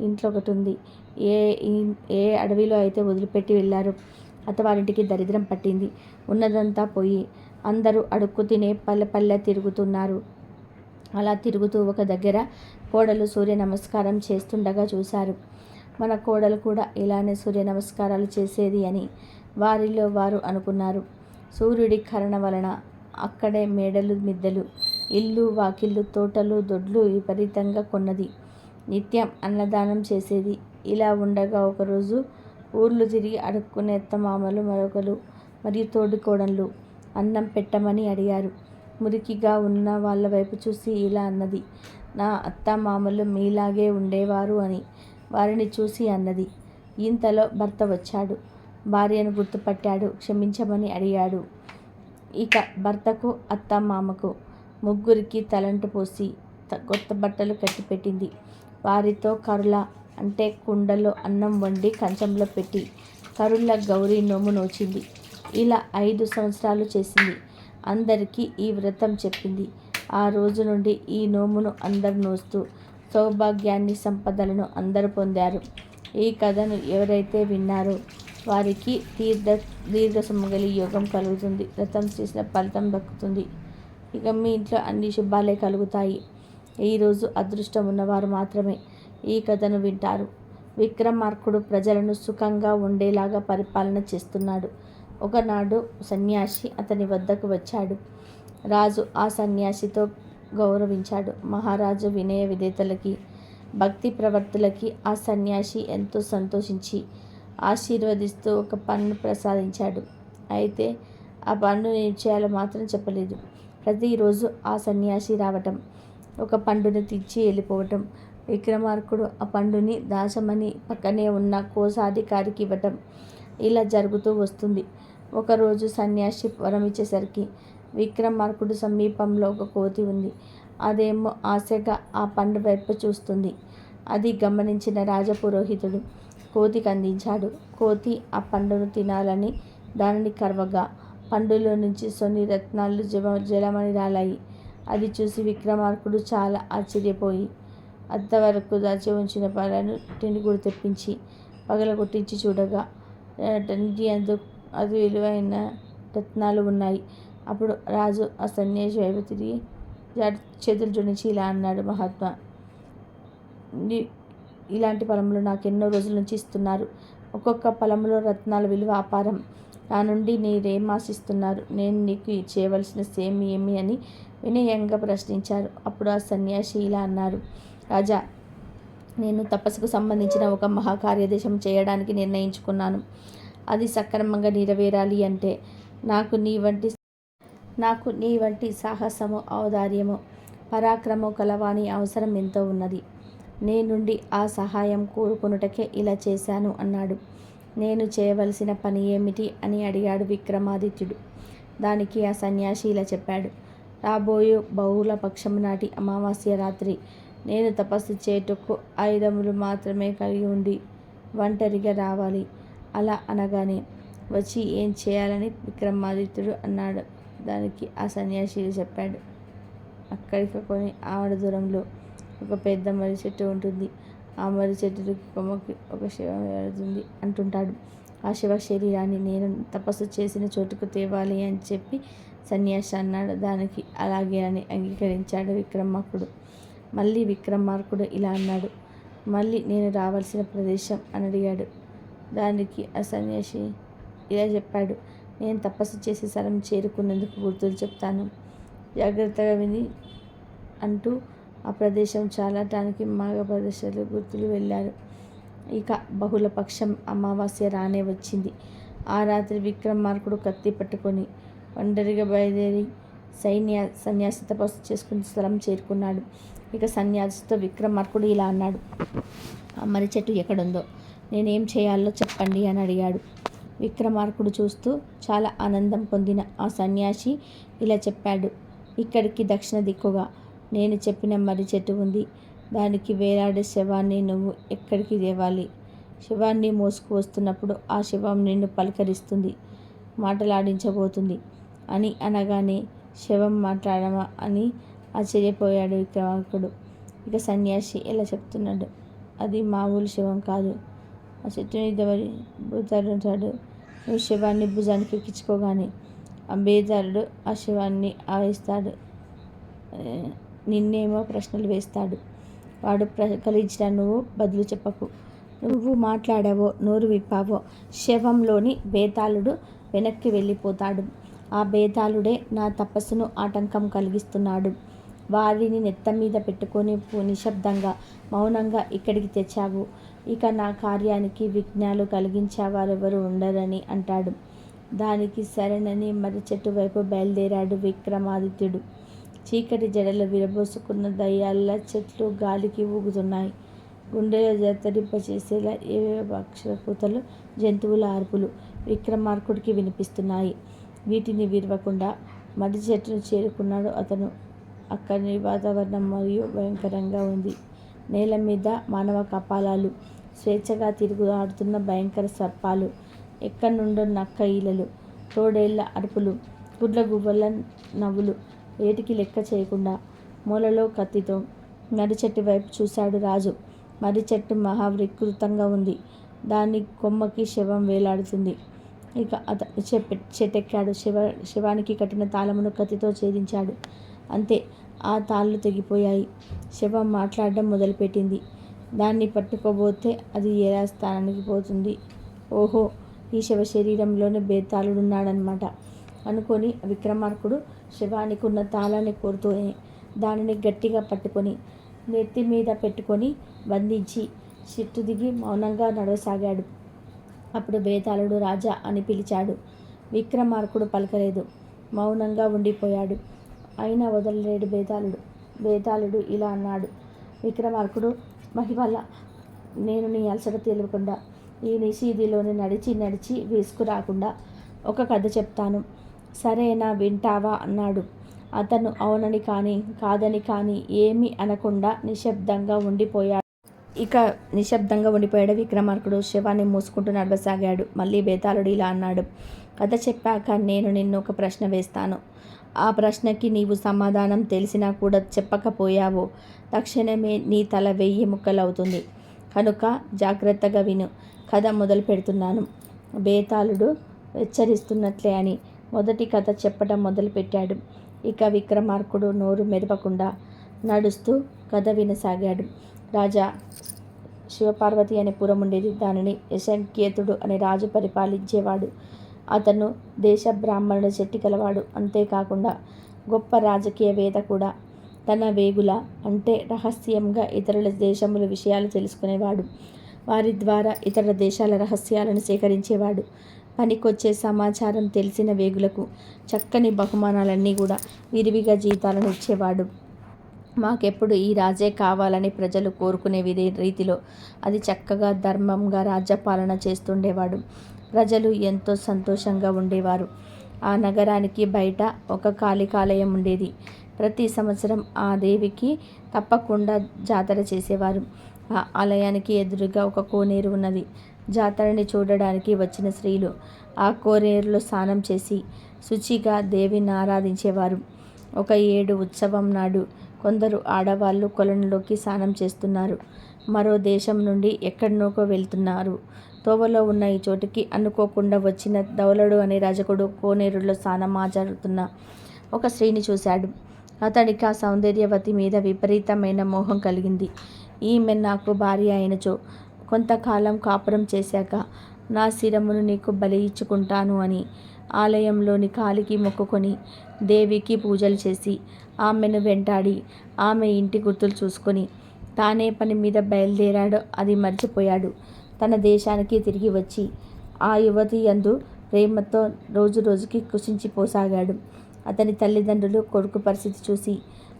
ఇంట్లో ఒకటి ఉంది. ఏ అడవిలో అయితే వదిలిపెట్టి వెళ్ళారో అతవారింటికి దరిద్రం పట్టింది. ఉన్నదంతా పోయి అందరూ అడుక్కు తినే పల్లె తిరుగుతున్నారు. అలా తిరుగుతూ ఒక దగ్గర కోడలు సూర్య నమస్కారం చేస్తుండగా చూశారు. మన కోడలు కూడా ఇలానే సూర్య నమస్కారాలు చేసేది అని వారిలో వారు అనుకున్నారు. సూర్యుడి కరణ వలన అక్కడే మేడలు, మిద్దెలు, ఇల్లు, వాకిళ్ళు, తోటలు, దొడ్లు విపరీతంగా కొన్నది. నిత్యం అన్నదానం చేసేది. ఇలా ఉండగా ఒకరోజు ఊర్లు తిరిగి అడుక్కునే అత్తమామలు, మరొకరు మరియు తోడికోడళ్ళు అన్నం పెట్టమని అడిగారు. మురికిగా ఉన్న వాళ్ళ వైపు చూసి ఇలా అన్నది, నా అత్తమామలు మీలాగే ఉండేవారు అని వారిని చూసి అన్నది. ఇంతలో భర్త వచ్చాడు. భార్యను గుర్తుపట్టాడు. క్షమించమని అడిగాడు. ఇక భర్తకు, అత్తమామకు ముగ్గురికి తలంటు పోసి కొత్త బట్టలు కట్టిపెట్టింది. వారితో కరుల అంటే కుండలో అన్నం వండి కంచంలో పెట్టి కరుల గౌరీ నోము నోచింది. ఇలా 5 సంవత్సరాలు చేసింది. అందరికీ ఈ వ్రతం చెప్పింది. ఆ రోజు నుండి ఈ నోమును అందరూ నోస్తూ సౌభాగ్యాన్ని, సంపదలను అందరూ పొందారు. ఈ కథను ఎవరైతే విన్నారో వారికి దీర్ఘ సుమంగళి యోగం కలుగుతుంది. వ్రతం చేసిన ఫలితం దక్కుతుంది. ఇక మీ ఇంట్లో అన్ని శుభాలే కలుగుతాయి. ఈరోజు అదృష్టం ఉన్నవారు మాత్రమే ఈ కథను వింటారు. విక్రమార్కుడు ప్రజలను సుఖంగా ఉండేలాగా పరిపాలన చేస్తున్నాడు. ఒకనాడు సన్యాసి అతని వద్దకు వచ్చాడు. రాజు ఆ సన్యాసితో గౌరవించాడు. మహారాజు వినయ విధేతలకి, భక్తి ప్రవర్తులకి ఆ సన్యాసి ఎంతో సంతోషించి ఆశీర్వదిస్తూ ఒక పండును ప్రసాదించాడు. అయితే ఆ పండు ఏం చేయాలో మాత్రం చెప్పలేదు. ప్రతిరోజు ఆ సన్యాసి రావటం, ఒక పండుని తెచ్చి వెళ్ళిపోవటం. విక్రమార్కుడు ఆ పండుని దాచమని పక్కనే ఉన్న కోశాధికారికి ఇవ్వటం. ఇలా జరుగుతూ వస్తుంది. ఒకరోజు సన్యాసి వరం ఇచ్చేసరికి విక్రమార్కుడు సమీపంలో ఒక కోతి ఉంది. అదేమో ఆశగా ఆ పండు వైపు చూస్తుంది. అది గమనించిన రాజపురోహితుడు కోతికి అందించాడు. కోతి ఆ పండును తినాలని దానిని కరవగా పండులో నుంచి కొన్ని రత్నాలు జలమని రాలాయి. అది చూసి విక్రమార్కుడు చాలా ఆశ్చర్యపోయి అంతవరకు దాచి ఉంచిన పళ్ళను టిండిగుడు తెప్పించి పగలగొట్టించి చూడగా అది విలువైన రత్నాలు ఉన్నాయి. అప్పుడు రాజు ఆ సన్యాసి వైపు తిరిగి, చేతులు జోడించి ఇలా అన్నాడు. మహాత్మా, ఇలాంటి పొలంలో నాకు ఎన్నో రోజుల నుంచి ఇస్తున్నారు. ఒక్కొక్క పొలంలో రత్నాల విలువ అపారం. నా నుండి మీరేం ఆశిస్తున్నారు? నేను నీకు చేయవలసిన సేమ్ ఏమి అని వినయంగా ప్రశ్నించారు. అప్పుడు ఆ సన్యాసి ఇలా అన్నారు. రాజా, నేను తపస్సుకు సంబంధించిన ఒక మహాకార్యదేశం చేయడానికి నిర్ణయించుకున్నాను. అది సక్రమంగా నెరవేరాలి అంటే నాకు నీ వంటి సాహసము, ఔదార్యము, పరాక్రమము కలవాని అవసరం ఎంతో ఉన్నది. నీ నుండి ఆ సహాయం కోరుకొనుటకే ఇలా చేశాను అన్నాడు. నేను చేయవలసిన పని ఏమిటి అని అడిగాడు విక్రమాదిత్యుడు. దానికి ఆ సన్యాసి ఇలా చెప్పాడు. రాబోయే బహుళ పక్షము నాటి అమావాస్య రాత్రి నేను తపస్సు చేయుటకు 5 మాత్రమే కలిగి ఉండి ఒంటరిగా రావాలి. అలా అనగానే వచ్చి ఏం చేయాలని విక్రమాదిత్యుడు అన్నాడు. దానికి ఆ సన్యాసి చెప్పాడు. అక్కడికి కొన్ని ఆవిడ దూరంలో ఒక పెద్ద మర్రి చెట్టు ఉంటుంది. ఆ మర్రి చెట్టు కొమ్మకి ఒక శవం వేడుతుంది అంటుంటాడు. ఆ శివ శరీరాన్ని నేను తపస్సు చేసిన చోటుకు తేవాలి అని చెప్పి సన్యాసి అన్నాడు. దానికి అలాగే అని అంగీకరించాడు విక్రమార్కుడు. మళ్ళీ విక్రమార్కుడు ఇలా అన్నాడు. మళ్ళీ నేను రావాల్సిన ప్రదేశం అని అడిగాడు. దానికి ఆ సన్యాసి ఇలా చెప్పాడు. నేను తపస్సు చేసే స్థలం చేరుకున్నందుకు గుర్తులు చెప్తాను, జాగ్రత్తగా విని అంటూ ఆ ప్రదేశం చాలటానికి మార్గదర్శకులు గుర్తులు వెళ్ళారు. ఇక బహుళపక్షం అమావాస్య రానే వచ్చింది. ఆ రాత్రి విక్రమార్కుడు కత్తి పట్టుకొని ఒంటరిగా బయలుదేరి సన్యాసి తపస్సు చేసుకునే స్థలం చేరుకున్నాడు. ఇక సన్యాసితో విక్రమార్కుడు ఇలా అన్నాడు. ఆ మర్రి చెట్టు ఎక్కడుందో, నేనేం చేయాలో చెప్పండి అని అడిగాడు. విక్రమార్కుడు చూస్తూ చాలా ఆనందం పొందిన ఆ సన్యాసి ఇలా చెప్పాడు. ఇక్కడికి దక్షిణ దిక్కుగా నేను చెప్పిన మర్రి చెట్టు ఉంది. దానికి వేలాడే శవాన్ని నువ్వు ఎక్కడికి తేవాలి. శవాన్ని మోసుకు వస్తున్నప్పుడు ఆ శవం నిన్ను పలకరిస్తుంది, మాటలాడించబోతుంది అని అనగానే శవం మాట్లాడమా అని ఆశ్చర్యపోయాడు విక్రమార్కుడు. ఇక సన్యాసి ఇలా చెప్తున్నాడు. అది మామూలు శవం కాదు. ఆ చెట్టు మీద బేతాళుడు నువ్వు శవాన్ని భుజానికి ఎక్కించుకోగానే ఆ బేతాళుడు ఆ శవాన్ని ఆవేస్తాడు, నిన్నేమో ప్రశ్నలు వేస్తాడు. వాడు ప్రకలించిన నువ్వు బదులు చెప్పకు. నువ్వు మాట్లాడావో, నోరు విప్పావో శవంలోని బేతాళుడు వెనక్కి వెళ్ళిపోతాడు. ఆ బేతాళుడే నా తపస్సును ఆటంకం కలిగిస్తున్నాడు. వారిని నెత్త మీద పెట్టుకొని నిశ్శబ్దంగా మౌనంగా ఇక్కడికి తెచ్చావు. ఇక నా కార్యానికి విఘ్నాలు కలిగించేవారెవరు ఉండరని అంటాడు. దానికి సరేనని మర్రి చెట్టు వైపు బయలుదేరాడు విక్రమాదిత్యుడు. చీకటి జడలు విరబోసుకున్న దయ్యాల చెట్లు గాలికి ఊగుతున్నాయి. గుండెలో జతరింపచేసేలా ఏవేవో అక్షరకూతలు, జంతువుల అరుపులు విక్రమార్కుడికి వినిపిస్తున్నాయి. వీటిని విరవకుండా మర్రి చెట్టును చేరుకున్నాడు అతను. అక్కడి వాతావరణం మరియు భయంకరంగా ఉంది. నేల మీద మానవ కపాలాలు, స్వేచ్ఛగా తిరుగులాడుతున్న భయంకర సర్పాలు, ఎక్కడి నుండో నక్క ఈలలు, తోడేళ్ల అరుపులు, గుడ్ల గువ్వల నవ్వులు. వేటికి లెక్క చేయకుండా మూలలో కత్తితో మర్రి చెట్టు వైపు చూశాడు రాజు. మర్రి చెట్టు మహా వికృతంగా ఉంది. దాని కొమ్మకి శవం వేలాడుతుంది. ఇక అతను చెట్టెక్కాడు. శవానికి కట్టిన తాళమును కత్తితో ఛేదించాడు. అంతే, ఆ తాళ్ళు తెగిపోయాయి. శవం మాట్లాడడం మొదలుపెట్టింది. దాన్ని పట్టుకోబోతే అది ఎలా స్థానానికి పోతుంది? ఓహో, ఈ శవ శరీరంలోనే బేతాళుడున్నాడనమాట అనుకొని విక్రమార్కుడు శవానికి ఉన్న తాళాన్ని కోరుతూనే దానిని గట్టిగా పట్టుకొని నెత్తి మీద పెట్టుకొని బంధించి చెట్టు దిగి మౌనంగా నడవసాగాడు. అప్పుడు బేతాళుడు రాజా అని పిలిచాడు. విక్రమార్కుడు పలకలేదు, మౌనంగా ఉండిపోయాడు. అయినా వదలలేడు బేతాళుడు ఇలా అన్నాడు. విక్రమార్కుడు, మహివల్ల నేను నీ అలసట తెలియకుండా ఈ నిషీదిలోని నడిచి వేసుకురాకుండా ఒక కథ చెప్తాను, సరేనా, వింటావా అన్నాడు. అతను అవునని కానీ కాదని కానీ ఏమీ అనకుండా నిశ్శబ్దంగా ఉండిపోయాడు. విక్రమార్కుడు శవాన్ని మూసుకుంటూ నడవసాగాడు. మళ్ళీ బేతాళుడు ఇలా అన్నాడు. కథ చెప్పాక నేను నిన్ను ఒక ప్రశ్న వేస్తాను. ఆ ప్రశ్నకి నీవు సమాధానం తెలిసినా కూడా చెప్పకపోయావో తక్షణమే నీ తల 1000 ముక్కలవుతుంది. కనుక జాగ్రత్తగా విను. కథ మొదలు పెడుతున్నాను. బేతాళుడు హెచ్చరిస్తున్నట్లే అని మొదటి కథ చెప్పడం మొదలుపెట్టాడు. ఇక విక్రమార్కుడు నోరు మెదపకుండా నడుస్తూ కథ వినసాగాడు. రాజా శివపార్వతి అనే పురం ఉండేది. దానిని యశంకేతుడు అనే రాజు పరిపాలించేవాడు. అతను దేశ బ్రాహ్మణుల శక్తి కలవాడు. అంతేకాకుండా గొప్ప రాజకీయవేత్త కూడా. తన వేగుల అంటే రహస్యంగా ఇతరుల దేశముల విషయాలు తెలుసుకునేవాడు. వారి ద్వారా ఇతర దేశాల రహస్యాలను సేకరించేవాడు. పనికొచ్చే సమాచారం తెలిసిన వేగులకు చక్కని బహుమానాలన్నీ కూడా విరివిగా జీతాలను ఇచ్చేవాడు. మాకెప్పుడు ఈ రాజే కావాలని ప్రజలు కోరుకునే రీతిలో అది చక్కగా ధర్మంగా రాజ్యపాలన చేస్తుండేవాడు. ప్రజలు ఎంతో సంతోషంగా ఉండేవారు. ఆ నగరానికి బయట ఒక కాళికాలయం ఉండేది. ప్రతి సంవత్సరం ఆ దేవికి తప్పకుండా జాతర చేసేవారు. ఆ ఆలయానికి ఎదురుగా ఒక కోనేరు ఉన్నది. జాతరని చూడడానికి వచ్చిన స్త్రీలు ఆ కోనేరులో స్నానం చేసి శుచిగా దేవిని ఆరాధించేవారు. ఒక ఏడు ఉత్సవం నాడు కొందరు ఆడవాళ్ళు కొలనులోకి స్నానం చేస్తున్నారు. మరో దేశం నుండి ఎక్కడినోకో వెళ్తున్నారు. తోవలో ఉన్న ఈ చోటుకి అనుకోకుండా వచ్చిన ధవలుడు అనే రజకుడు కోనేరులో స్నానమాచరుతున్న ఒక స్త్రీని చూశాడు. అతడికి ఆ సౌందర్యవతి మీద విపరీతమైన మోహం కలిగింది. ఈమె నాకు భార్య అయినచో కొంతకాలం కాపురం చేశాక నా శిరమును నీకు బలి ఇచ్చుకుంటాను అని ఆలయంలోని కాలికి మొక్కుకొని దేవికి పూజలు చేసి ఆమెను వెంటాడి ఆమె ఇంటి గుర్తులు చూసుకొని తానే పని మీద బయలుదేరాడో అది మర్చిపోయాడు. తన దేశానికి తిరిగి వచ్చి ఆ యువతి యందు ప్రేమతో రోజు రోజుకి కృషించిపోసాగాడు. అతని తల్లిదండ్రులు కొడుకు పరిస్థితి చూసి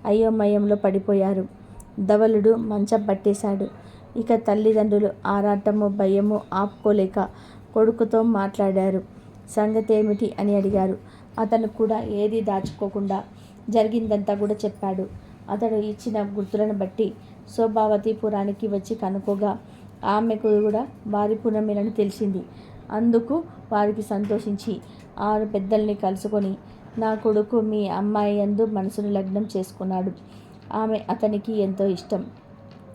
అయోమయంలో పడిపోయారు. ధవలుడు మంచం పట్టేశాడు. ఇక తల్లిదండ్రులు ఆరాటము భయము ఆపుకోలేక కొడుకుతో మాట్లాడారు. సంగతేమిటి అని అడిగారు. అతను కూడా ఏదీ దాచుకోకుండా జరిగిందంతా కూడా చెప్పాడు. అతడు ఇచ్చిన గుర్తులను బట్టి శోభావతిపురానికి వచ్చి కనుకోగా ఆమెకు కూడా వారి పురమేనని తెలిసింది. అందుకు వారికి సంతోషించి 6 పెద్దల్ని కలుసుకొని నా కొడుకు మీ అమ్మాయి యందు మనసును లగ్నం చేసుకున్నాడు. ఆమె అతనికి ఎంతో ఇష్టం.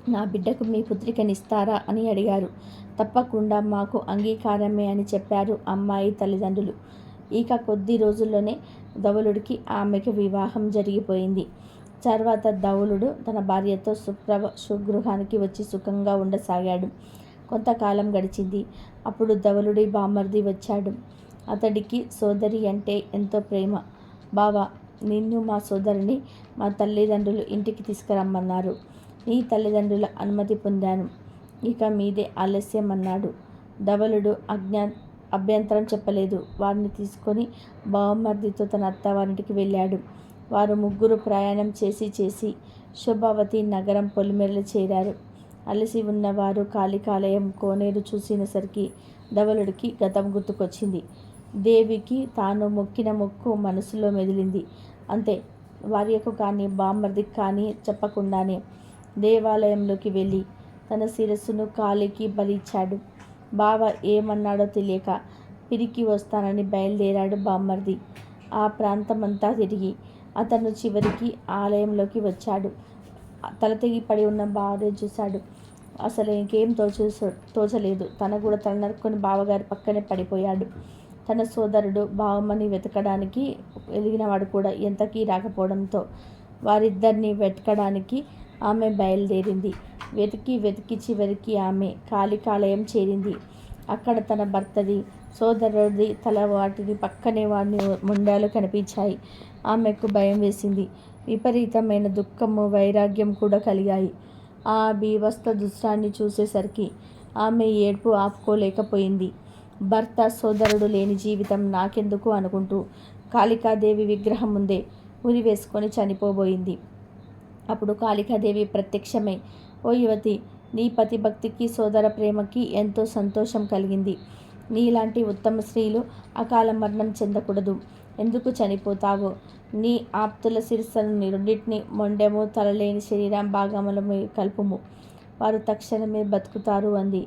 నా బిడ్డకు మీ పుత్రికనిస్తారా అని అడిగారు. తప్పకుండా మాకు అంగీకారమే అని చెప్పారు అమ్మాయి తల్లిదండ్రులు. ఇక కొద్ది రోజుల్లోనే ధవలుడికి ఆమెకు వివాహం జరిగిపోయింది. తర్వాత ధవలుడు తన భార్యతో స్వగృహానికి వచ్చి సుఖంగా ఉండసాగాడు. కొంతకాలం గడిచింది. అప్పుడు ధవలుడి బామర్ది వచ్చాడు. అతడికి సోదరి అంటే ఎంతో ప్రేమ. బావా, నిన్ను మా సోదరిని మా తల్లిదండ్రులు ఇంటికి తీసుకురమ్మన్నారు. నీ తల్లిదండ్రుల అనుమతి పొందాను. ఇక మీదే ఆలస్యం అన్నాడు. ధవలుడు అభ్యంతరం చెప్పలేదు. వారిని తీసుకొని బావమర్దితో తన అత్తవారింటికి వెళ్ళాడు. వారు ముగ్గురు ప్రయాణం చేసి శోభావతి నగరం పొలిమేరలు చేరారు. అలసి ఉన్నవారు కాళికాలయం కోనేరు చూసినసరికి ధవలుడికి గతం గుర్తుకొచ్చింది. దేవికి తాను మొక్కిన మొక్కు మనసులో మెదిలింది. అంతే. భార్యకు కానీ బామ్మర్దికి కానీ చెప్పకుండానే దేవాలయంలోకి వెళ్ళి తన శిరస్సును కాలికి బలి ఇచ్చాడు. బావ ఏమన్నాడో తెలియక పిరికి వస్తానని బయలుదేరాడు బామ్మర్ది. ఆ ప్రాంతమంతా తిరిగి అతను చివరికి ఆలయంలోకి వచ్చాడు. తల తెగి పడి ఉన్న భార్య చూశాడు. అసలు ఇంకేం తోచలేదు. తన కూడా తల నరుక్కొని బావగారి పక్కనే పడిపోయాడు. తన సోదరుడు బావమ్మని వెతకడానికి వెలిగినవాడు కూడా ఎంతకీ రాకపోవడంతో వారిద్దరిని వెతకడానికి ఆమె బయలుదేరింది. వెతికి చివరికి ఆమె కాళికాలయం చేరింది. అక్కడ తన భర్తది, సోదరుడి తల వాటిని పక్కనే వాడిని మొండాలు కనిపించాయి. ఆమెకు భయం వేసింది. విపరీతమైన దుఃఖము వైరాగ్యం కూడా కలిగాయి. ఆ బీభత్స దృశ్యాన్ని చూసేసరికి ఆమె ఏడ్పు ఆపుకోలేకపోయింది. భర్త సోదరుడు లేని జీవితం నాకెందుకు అనుకుంటూ కాళికాదేవి విగ్రహం ముందే ఉరి వేసుకొని చనిపోబోయింది. అప్పుడు కాళికాదేవి ప్రత్యక్షమై, ఓ యువతి, నీ పతి భక్తికి సోదర ప్రేమకి ఎంతో సంతోషం కలిగింది. నీలాంటి ఉత్తమ స్త్రీలు అకాల మరణం చెందకూడదు. ఎందుకు చనిపోతావో నీ ఆప్తుల శిరస్సులను రెండింటిని మొండెము తలలేని శరీరం భాగములను కలుపుము. వారు తక్షణమే బతుకుతారు అంది.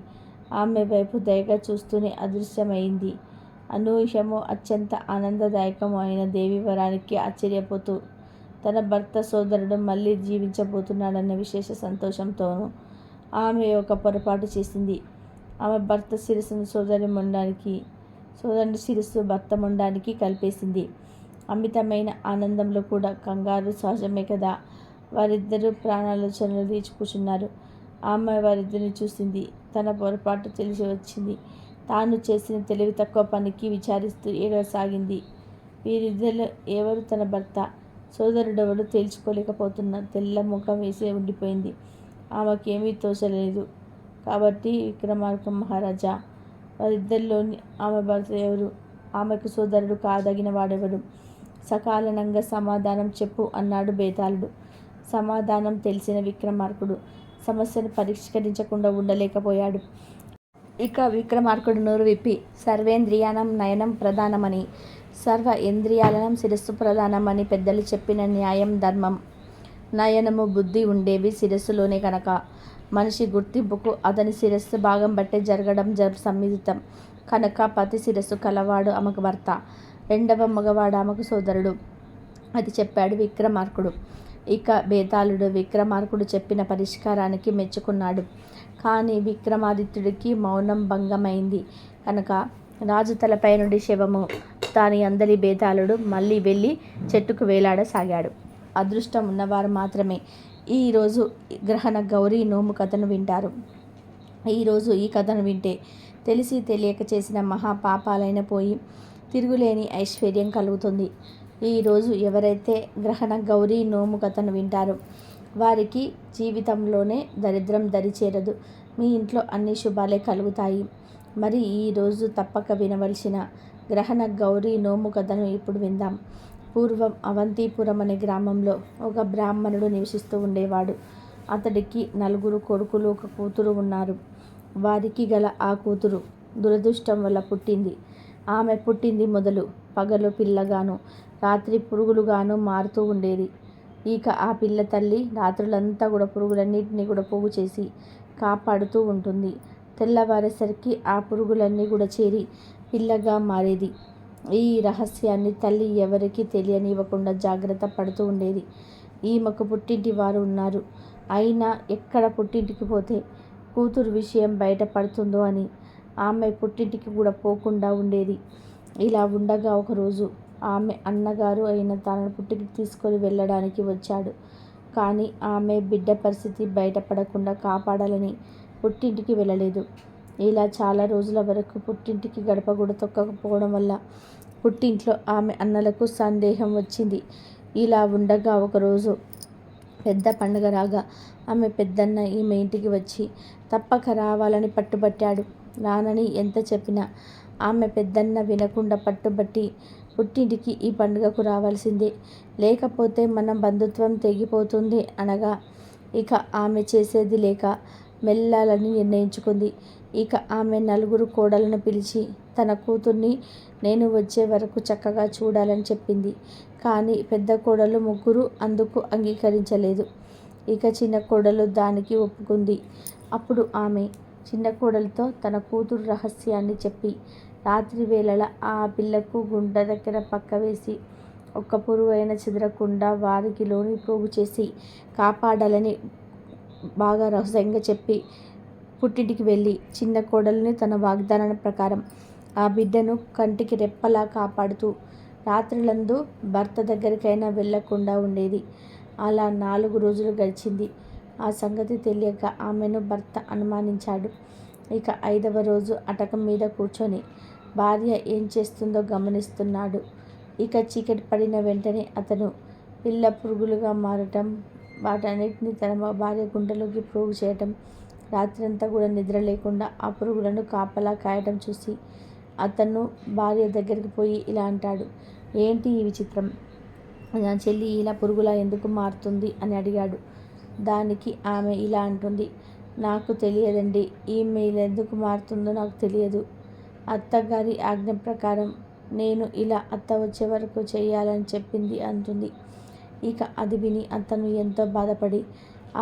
ఆమె వైపు దయగా చూస్తూనే అదృశ్యమైంది. అనూహ్యము అత్యంత ఆనందదాయకము అయిన దేవి వరానికి ఆశ్చర్యపోతూ తన భర్త సోదరుడు మళ్ళీ జీవించబోతున్నాడన్న విశేష సంతోషంతోనూ ఆమె ఒక పొరపాటు చేసింది. ఆమె భర్త శిరస్సును సోదరుని శిరస్సు భర్త మొండానికి కలిపేసింది. అమితమైన ఆనందంలో కూడా కంగారు సహజమే కదా. వారిద్దరూ ప్రాణాలోచనలు తీర్చి కూర్చున్నారు. ఆమె వారిద్దరిని చూసింది. తన పొరపాటు తెలిసి వచ్చింది. తాను చేసిన తెలివి తక్కువ పనికి విచారిస్తూ ఏడవసాగింది. వీరిద్దరిలో ఎవరు తన భర్త, సోదరుడెవడో తేల్చుకోలేకపోతున్న తెల్ల ముఖం వేసి ఉండిపోయింది. ఆమెకేమీ తోచలేదు. కాబట్టి విక్రమార్క మహారాజా, వారిద్దరిలోని ఆమె భర్త ఎవరు? ఆమెకు సోదరుడు కాదగిన వాడెవడు? సకారణంగా సమాధానం చెప్పు అన్నాడు బేతాళుడు. సమాధానం తెలిసిన విక్రమార్కుడు సమస్యను పరిష్కరించకుండా ఉండలేకపోయాడు. ఇక విక్రమార్కుడు నోరు విప్పి సర్వేంద్రియానం నయనం ప్రధానమని, సర్వ ఇంద్రియాలనం శిరస్సు ప్రధానమని పెద్దలు చెప్పిన న్యాయం ధర్మం. నయనము బుద్ధి ఉండేవి శిరస్సులోనే కనుక మనిషి గుర్తింపుకు అతని శిరస్సు భాగం బట్టే జరగడం సమ్మిళితం కనుక పతి శిరస్సు కలవాడు ఆమెకు భర్త, రెండవ మగవాడు ఆమెకు సోదరుడు. అది చెప్పాడు విక్రమార్కుడు. ఇక బేతాళుడు విక్రమార్కుడు చెప్పిన పరిష్కారానికి మెచ్చుకున్నాడు. కానీ విక్రమాదిత్యుడికి మౌనం భంగమైంది కనుక రాజు తలపై నుండి శవము తాని అందలి బేతాళుడు మళ్ళీ వెళ్ళి చెట్టుకు వేలాడసాగాడు. అదృష్టం ఉన్నవారు మాత్రమే ఈరోజు గ్రహణ గౌరీ నోము కథను వింటారు. ఈరోజు ఈ కథను వింటే తెలిసి తెలియక చేసిన మహాపాపాలైన పోయి తిరుగులేని ఐశ్వర్యం కలుగుతుంది. ఈరోజు ఎవరైతే గ్రహణ గౌరీ నోము కథను వింటారో వారికి జీవితంలోనే దరిద్రం దరిచేరదు. మీ ఇంట్లో అన్ని శుభాలే కలుగుతాయి. మరి ఈరోజు తప్పక వినవలసిన గ్రహణ గౌరీ నోము కథను ఇప్పుడు విందాం. పూర్వం అవంతిపురం అనే గ్రామంలో ఒక బ్రాహ్మణుడు నివసిస్తూ ఉండేవాడు. అతడికి 4 కొడుకులు, 1 కూతురు ఉన్నారు. వారికి గల ఆ కూతురు దురదృష్టం వల్ల పుట్టింది. ఆమె పుట్టింది మొదలు పగలు పిల్లగాను, రాత్రి పురుగులుగాను మారుతూ ఉండేది. ఇక ఆ పిల్ల తల్లి రాత్రులంతా కూడా పురుగులన్నింటినీ కూడా పోగు చేసి కాపాడుతూ ఉంటుంది. తెల్లవారేసరికి ఆ పురుగులన్నీ కూడా చేరి పిల్లగా మారేది. ఈ రహస్యాన్ని తల్లి ఎవరికీ తెలియనివ్వకుండా జాగ్రత్త పడుతూ ఉండేది. ఈమెకు పుట్టింటి వారు ఉన్నారు. అయినా ఎక్కడ పుట్టింటికి పోతే కూతురు విషయం బయటపడుతుందో అని ఆమె పుట్టింటికి కూడా పోకుండా ఉండేది. ఇలా ఉండగా ఒకరోజు ఆమె అన్నగారు అయిన తనను పుట్టింటికి తీసుకొని వెళ్ళడానికి వచ్చాడు. కానీ ఆమె బిడ్డ పరిస్థితి బయటపడకుండా కాపాడాలని పుట్టింటికి వెళ్ళలేదు. ఇలా చాలా రోజుల వరకు పుట్టింటికి గడప కూడా తొక్కకపోవడం వల్ల పుట్టింట్లో ఆమె అన్నలకు సందేహం వచ్చింది. ఇలా ఉండగా ఒకరోజు పెద్ద పండుగ రాగా ఆమె పెద్దన్న ఈమె ఇంటికి వచ్చి తప్పక రావాలని పట్టుబట్టాడు. రానని ఎంత చెప్పినా ఆమె పెద్దన్న వినకుండా పట్టుబట్టి పుట్టింటికి ఈ పండుగకు రావాల్సిందే, లేకపోతే మన బంధుత్వం తెగిపోతుంది అనగా ఇక ఆమె చేసేది లేక వెళ్ళాలని నిర్ణయించుకుంది. ఇక ఆమె 4 కోడలను పిలిచి తన కూతుర్ని నేను వచ్చే వరకు చక్కగా చూడాలని చెప్పింది. కానీ పెద్ద కోడలు 3 అందుకు అంగీకరించలేదు. ఇక చిన్న కోడలు దానికి ఒప్పుకుంది. అప్పుడు ఆమె చిన్న కోడలితో తన కూతురు రహస్యాన్ని చెప్పి రాత్రి వేళల ఆ పిల్లకు గుంట దగ్గర పక్క వేసి ఒక్క పురుగు అయినా చెదరకుండా వారికిలోని పోగు చేసి కాపాడాలని బాగా రహస్యంగా చెప్పి పుట్టింటికి వెళ్ళి చిన్న కోడలిని తన వాగ్దానం ప్రకారం ఆ బిడ్డను కంటికి రెప్పలా కాపాడుతూ రాత్రులందు భర్త దగ్గరికైనా వెళ్లకుండా ఉండేది. అలా 4 రోజులు గడిచింది. ఆ సంగతి తెలియక ఆమెను భర్త అనుమానించాడు. ఇక 5వ రోజు అటకం మీద కూర్చొని భార్య ఏం చేస్తుందో గమనిస్తున్నాడు. ఇక చీకటి పడిన వెంటనే అతను పిల్ల పురుగులుగా మారటం, వాటన్నిటిని తన భార్య గుంటలోకి పోగు చేయటం, రాత్రంతా కూడా నిద్ర లేకుండా ఆ పురుగులను కాపలా కాయటం చూసి అతను భార్య దగ్గరికి పోయి ఇలా అంటాడు. ఏంటి ఈ విచిత్రం? నా చెల్లి ఇలా పురుగులా ఎందుకు మారుతుంది అని అడిగాడు. దానికి ఆమె ఇలా అంటుంది. నాకు తెలియదండి, ఈమె ఇలా ఎందుకు మారుతుందో నాకు తెలియదు. అత్తగారి ఆజ్ఞ ప్రకారం నేను ఇలా అత్త వచ్చే వరకు చేయాలని చెప్పింది అంటుంది. ఇక అది విని అతను ఎంతో బాధపడి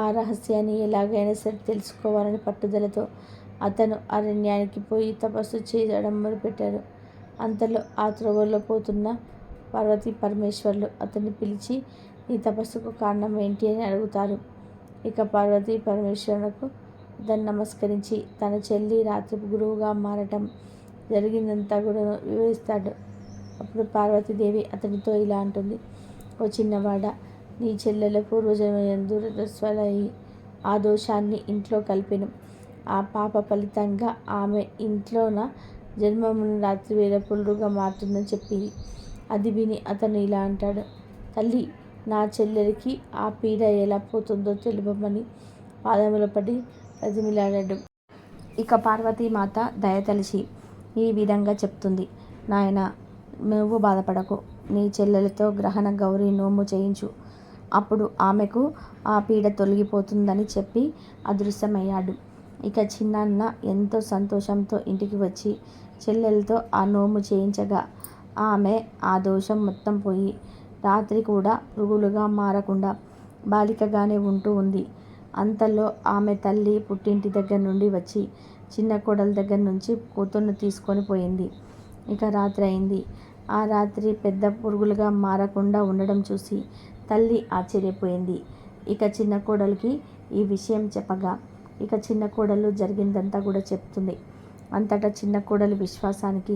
ఆ రహస్యాన్ని ఎలాగైనా సరే తెలుసుకోవాలని పట్టుదలతో అతను అరణ్యానికి పోయి తపస్సు చేయడం మొదలుపెట్టాడు. అంతలో ఆ త్రోవలో పోతున్న పార్వతీ పరమేశ్వర్లు అతన్ని పిలిచి ఈ తపస్సుకు కారణం ఏంటి అని అడుగుతారు. ఇక పార్వతీ పరమేశ్వరులకు దాన్ని నమస్కరించి తన చెల్లి రాత్రి గురువుగా మారటం జరిగిందంతా కూడా వివరిస్తాడు. అప్పుడు పార్వతీదేవి అతనితో ఇలా అంటుంది, ఓ చిన్నవాడ, నీ చెల్లెల పూర్వజన్మయందు రజస్వలయి ఆ దోషాన్ని ఇంట్లో కలిపెను. ఆ పాప ఫలితంగా ఆమె ఇంట్లోన జన్మమున రాత్రివేళ పురుడుగా మారుతుందని చెప్పింది. అది విని అతను ఇలా అంటాడు, తల్లి, నా చెల్లెలికి ఆ పీడ ఎలా పోతుందో తెలుపమని పాదముల పడి ప్రతిమిలాడాడు. ఇక పార్వతీమాత దయతలిచి ఈ విధంగా చెప్తుంది, నాయనా, నువ్వు బాధపడకు. నీ చెల్లెలతో గ్రహణ గౌరి నోము చేయించు. అప్పుడు ఆమెకు ఆ పీడ తొలగిపోతుందని చెప్పి అదృశ్యమయ్యాడు. ఇక చిన్నన్న ఎంతో సంతోషంతో ఇంటికి వచ్చి చెల్లెలతో ఆ నోము చేయించగా ఆమె ఆ దోషం మొత్తం పోయి రాత్రి కూడా పురుగులుగా మారకుండా బాలికగానే ఉంటూ ఉంది. అంతలో ఆమె తల్లి పుట్టింటి దగ్గర నుండి వచ్చి చిన్న కోడల దగ్గర నుంచి కూతుర్ను తీసుకొని పోయింది. ఇక రాత్రి అయింది. ఆ రాత్రి పెద్ద పురుగులుగా మారకుండా ఉండడం చూసి తల్లి ఆశ్చర్యపోయింది. ఇక చిన్న కోడలికి ఈ విషయం చెప్పగా ఇక చిన్న కోడలు జరిగిందంతా కూడా చెప్తుంది. అంతటా చిన్న కోడలి విశ్వాసానికి,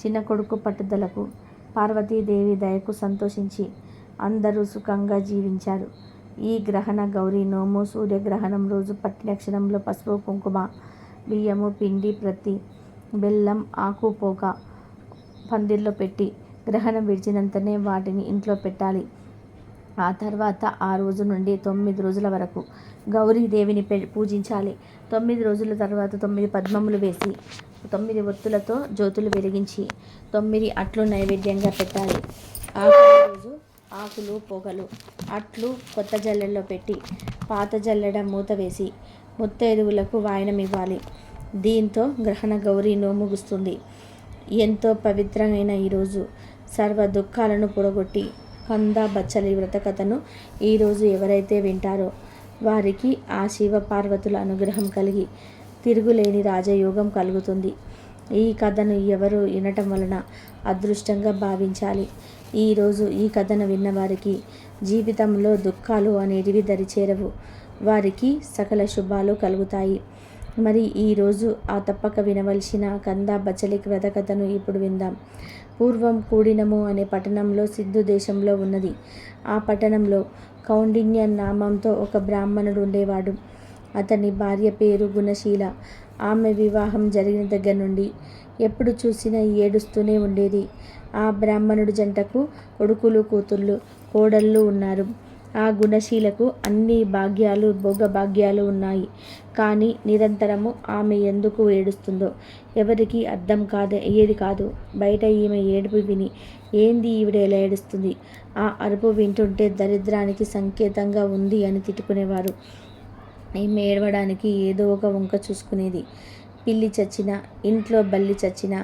చిన్న కొడుకు పట్టుదలకు, పార్వతీదేవి దయకు సంతోషించి అందరూ సుఖంగా జీవించారు. ఈ గ్రహణ గౌరీ నోము సూర్యగ్రహణం రోజు పట్టిన క్షణంలో పసుపు, కుంకుమ, బియ్యము, పిండి, ప్రతి, బెల్లం, ఆకు, పోక పందిర్లో పెట్టి గ్రహణం విడిచినంతనే వాటిని ఇంట్లో పెట్టాలి. ఆ తర్వాత ఆ రోజు నుండి 9 రోజుల వరకు గౌరీదేవిని పూజించాలి. 9 రోజుల తర్వాత 9 పద్మములు వేసి 9 ఒత్తులతో జ్యోతులు వెలిగించి 9 అట్లు నైవేద్యంగా పెట్టాలి. ఆఖరి రోజు ఆకులు, పొగలు, అట్లు కొత్త జల్లెల్లో పెట్టి పాత జల్లెడ మూత వేసి ముత్తైదువులకు వాయనం ఇవ్వాలి. దీంతో గ్రహణ గౌరీ నోము ముగుస్తుంది. ఎంతో పవిత్రమైన ఈరోజు సర్వ దుఃఖాలను పొడగొట్టి కంద బచ్చలి వ్రత కథను ఈరోజు ఎవరైతే వింటారో వారికి ఆ శివ పార్వతుల అనుగ్రహం కలిగి తిరుగులేని రాజయోగం కలుగుతుంది. ఈ కథను ఎవరు వినటం వలన అదృష్టంగా భావించాలి. ఈరోజు ఈ కథను విన్నవారికి జీవితంలో దుఃఖాలు అనేటివి దరిచేరవు. వారికి సకల శుభాలు కలుగుతాయి. మరి ఈరోజు ఆ తప్పక వినవలసిన కంద బచ్చలి వ్రత కథను ఇప్పుడు విందాం. పూర్వం కూడినము అనే పట్టణంలో సింధు దేశంలో ఉన్నది. ఆ పట్టణంలో కౌండిన్య నామంతో ఒక బ్రాహ్మణుడు ఉండేవాడు. అతని భార్య పేరు గుణశీల. ఆమె వివాహం జరిగిన దగ్గర నుండి ఎప్పుడు చూసినా ఏడుస్తూనే ఉండేది. ఆ బ్రాహ్మణుడి జంటకు కొడుకులు, కూతుళ్ళు, కోడళ్ళు ఉన్నారు. ఆ గుణశీలకు అన్ని భాగ్యాలు, భోగభాగ్యాలు ఉన్నాయి. కానీ నిరంతరము ఆమె ఎందుకు ఏడుస్తుందో ఎవరికి అర్థం అయ్యేది కాదు. బయట ఈమె ఏడుపు విని ఏంది ఈవిడ ఎలా ఏడుస్తుంది, ఆ అరుపు వింటుంటే దరిద్రానికి సంకేతంగా ఉంది అని తిట్టుకునేవారు. ఈమె ఏడవడానికి ఏదో ఒక వంక చూసుకునేది. పిల్లి చచ్చినా, ఇంట్లో బల్లి చచ్చినా,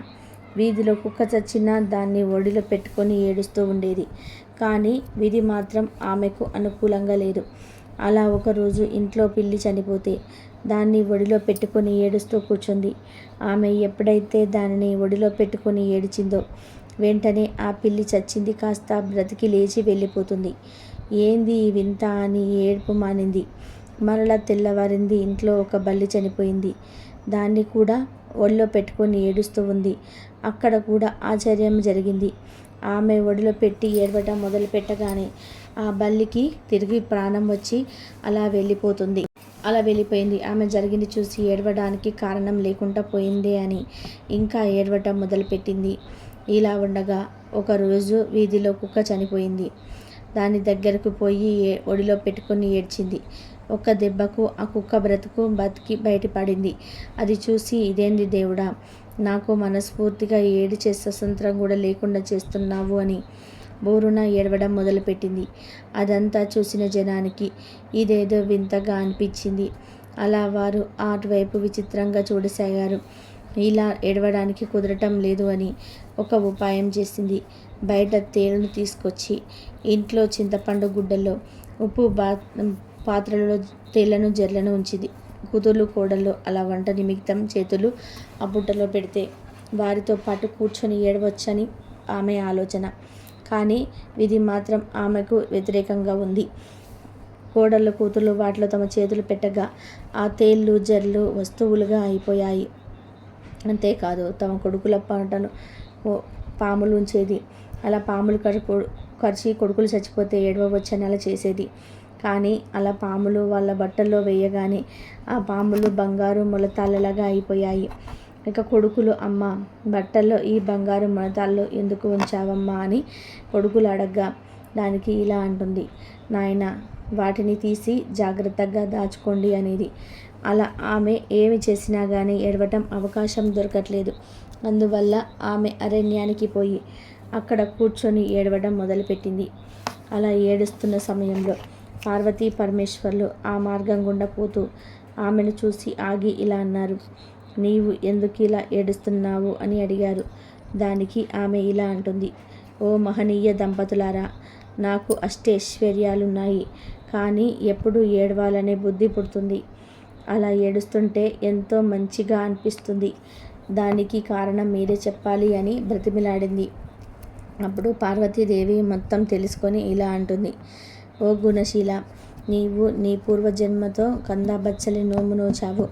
వీధిలో కుక్క చచ్చినా దాన్ని ఒడిలో పెట్టుకొని ఏడుస్తూ ఉండేది. కానీ విధి మాత్రం ఆమెకు అనుకూలంగా లేదు. అలా ఒకరోజు ఇంట్లో పిల్లి చనిపోతే దాన్ని ఒడిలో పెట్టుకొని ఏడుస్తూ కూర్చుంది. ఆమె ఎప్పుడైతే దానిని ఒడిలో పెట్టుకొని ఏడిచిందో వెంటనే ఆ పిల్లి చచ్చింది కాస్త బ్రతికి లేచి వెళ్ళిపోతుంది. ఏంది ఈ వింత అని ఏడుపు మానింది. మరలా తెల్లవారింది. ఇంట్లో ఒక బల్లి చనిపోయింది. దాన్ని కూడా ఒడిలో పెట్టుకొని ఏడుస్తూ ఉంది. అక్కడ కూడా ఆశ్చర్యం జరిగింది. ఆమె ఒడిలో పెట్టి ఏడవటం మొదలు పెట్టగానే ఆ బల్లికి తిరిగి ప్రాణం వచ్చి అలా వెళ్ళిపోయింది. ఆమె జరిగింది చూసి ఏడవడానికి కారణం లేకుండా పోయిందే అని ఇంకా ఏడవటం మొదలుపెట్టింది. ఇలా ఉండగా ఒకరోజు వీధిలో కుక్క చనిపోయింది. దాని దగ్గరకు పోయి ఒడిలో పెట్టుకొని ఏడ్చింది. ఒక్క దెబ్బకు ఆ కుక్క బతికి బయటపడింది. అది చూసి ఇదేంది దేవుడా, నాకు మనస్ఫూర్తిగా ఏడిచే స్వతంత్రం కూడా లేకుండా చేస్తున్నావు అని బోరున ఏడవడం మొదలుపెట్టింది. అదంతా చూసిన జనానికి ఇదేదో వింతగా అనిపించింది. అలా వారు అటువైపు విచిత్రంగా చూడసాగారు. ఇలా ఏడవడానికి కుదరటం లేదు అని ఒక ఉపాయం చేసింది. బయట తేలును తీసుకొచ్చి ఇంట్లో చింతపండు గుడ్డలో ఉప్పు పాత్రలలో తేళ్లను జర్లను ఉంచింది. కూతుర్లు, కోడళ్ళు అలా వంట నిమిత్తం చేతులు ఆ బుట్టలో పెడితే వారితో పాటు కూర్చొని ఏడవచ్చని ఆమె ఆలోచన. కానీ విధి మాత్రం ఆమెకు వ్యతిరేకంగా ఉంది. కోడళ్ళు, కూతుర్లు వాటిలో తమ చేతులు పెట్టగా ఆ తేళ్ళు, జర్లు వస్తువులుగా అయిపోయాయి. అంతేకాదు తమ కొడుకుల పాములు ఉంచేది. అలా పాములు కరిచి కొడుకులు చచ్చిపోతే ఏడవవచ్చని అలా చేసేది. కానీ అలా పాములు వాళ్ళ బట్టల్లో వేయగానే ఆ పాములు బంగారు మొలతాళ్ళలాగా అయిపోయాయి. ఇక కొడుకులు, అమ్మ బట్టల్లో ఈ బంగారు మొలతాళ్ళు ఎందుకు ఉంచావమ్మా అని కొడుకులు అడగ్గా దానికి ఇలా అంటుంది, నాయన వాటిని తీసి జాగ్రత్తగా దాచుకోండి అనేది. అలా ఆమె ఏమి చేసినా కానీ ఏడవటం అవకాశం దొరకట్లేదు. అందువల్ల ఆమె అరణ్యానికి పోయి అక్కడ కూర్చొని ఏడవడం మొదలుపెట్టింది. అలా ఏడుస్తున్న సమయంలో పార్వతీ పరమేశ్వర్లు ఆ మార్గం గుండా పోతూ ఆమెను చూసి ఆగి ఇలా అన్నారు, నీవు ఎందుకు ఇలా ఏడుస్తున్నావు అని అడిగారు. దానికి ఆమె ఇలా అంటుంది, ఓ మహనీయ దంపతులారా, నాకు అష్టైశ్వర్యాలున్నాయి, కానీ ఎప్పుడు ఏడవాలనే బుద్ధి పుడుతుంది. అలా ఏడుస్తుంటే ఎంతో మంచిగా అనిపిస్తుంది. దానికి కారణం మీరే చెప్పాలి అని బ్రతిమిలాడింది. అప్పుడు పార్వతీదేవి మొత్తం తెలుసుకొని ఇలా అంటుంది, ఓ గుణశీల, నీవు నీ పూర్వజన్మతో కందాబచ్చలి నోము నోచావు.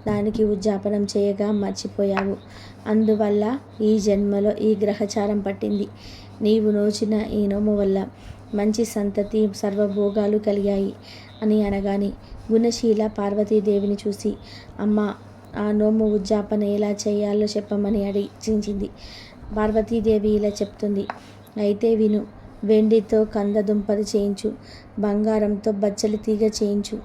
దానికి ఉద్యాపనం చేయగా మర్చిపోయావు. అందువల్ల ఈ జన్మలో ఈ గ్రహచారం పట్టింది. నీవు నోచిన ఈ నోము వల్ల మంచి సంతతి సర్వభోగాలు కలిగాయి అని అనగాని గుణశీల పార్వతీదేవిని చూసి, అమ్మ ఆ నోము ఉద్యాపన ఎలా చేయాలో చెప్పమని అడిగించింది. పార్వతీదేవి ఇలా చెప్తుంది, అయితే విను. వెండితో కంద దుంపలు చేయించు, బంగారంతో బచ్చలి తీగ చేయించు,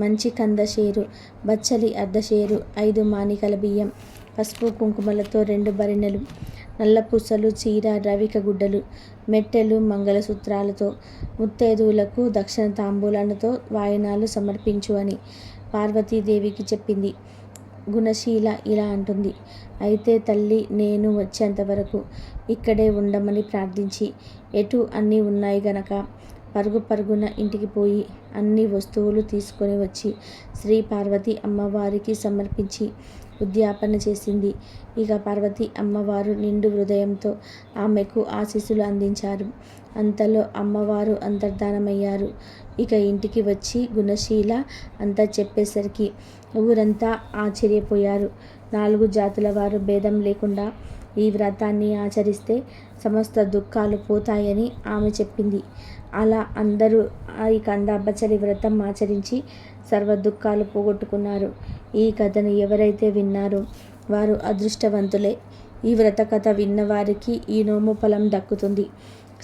మంచి కంద షేరు, బచ్చలి అర్ధషేరు, 5 మానికల బియ్యం, పసుపు కుంకుమలతో 2 బరిణెలు, నల్ల పూసలు, చీర, రవిక గుడ్డలు, మెట్టెలు, మంగళసూత్రాలతో ముత్తైదువులకు దక్షిణ తాంబూలాలతో వాయనాలు సమర్పించు అని పార్వతీదేవికి చెప్పింది. గుణశీల ఇలా అంటుంది, అయితే తల్లి, నేను వచ్చేంతవరకు ఇక్కడే ఉండమని ప్రార్థించి ఎటు అన్నీ ఉన్నాయి గనక పరుగు పరుగున ఇంటికి పోయి అన్ని వస్తువులు తీసుకొని వచ్చి శ్రీ పార్వతి అమ్మవారికి సమర్పించి ఉద్యాపన చేసింది. ఇక పార్వతి అమ్మవారు నిండు హృదయంతో ఆమెకు ఆశీస్సులు అందించారు. అంతలో అమ్మవారు అంతర్ధానమయ్యారు. ఇక ఇంటికి వచ్చి గుణశీల అంతా చెప్పేసరికి ఊరంతా ఆశ్చర్యపోయారు. 4 జాతుల వారు భేదం లేకుండా ఈ వ్రతాన్ని ఆచరిస్తే సమస్త దుఃఖాలు పోతాయని ఆమె చెప్పింది. అలా అందరూ ఈ కందాబచ్చలి వ్రతం ఆచరించి సర్వ దుఃఖాలు పోగొట్టుకున్నారు. ఈ కథను ఎవరైతే విన్నారో వారు అదృష్టవంతులే. ఈ వ్రత కథ విన్నవారికి ఈ నోము ఫలం దక్కుతుంది,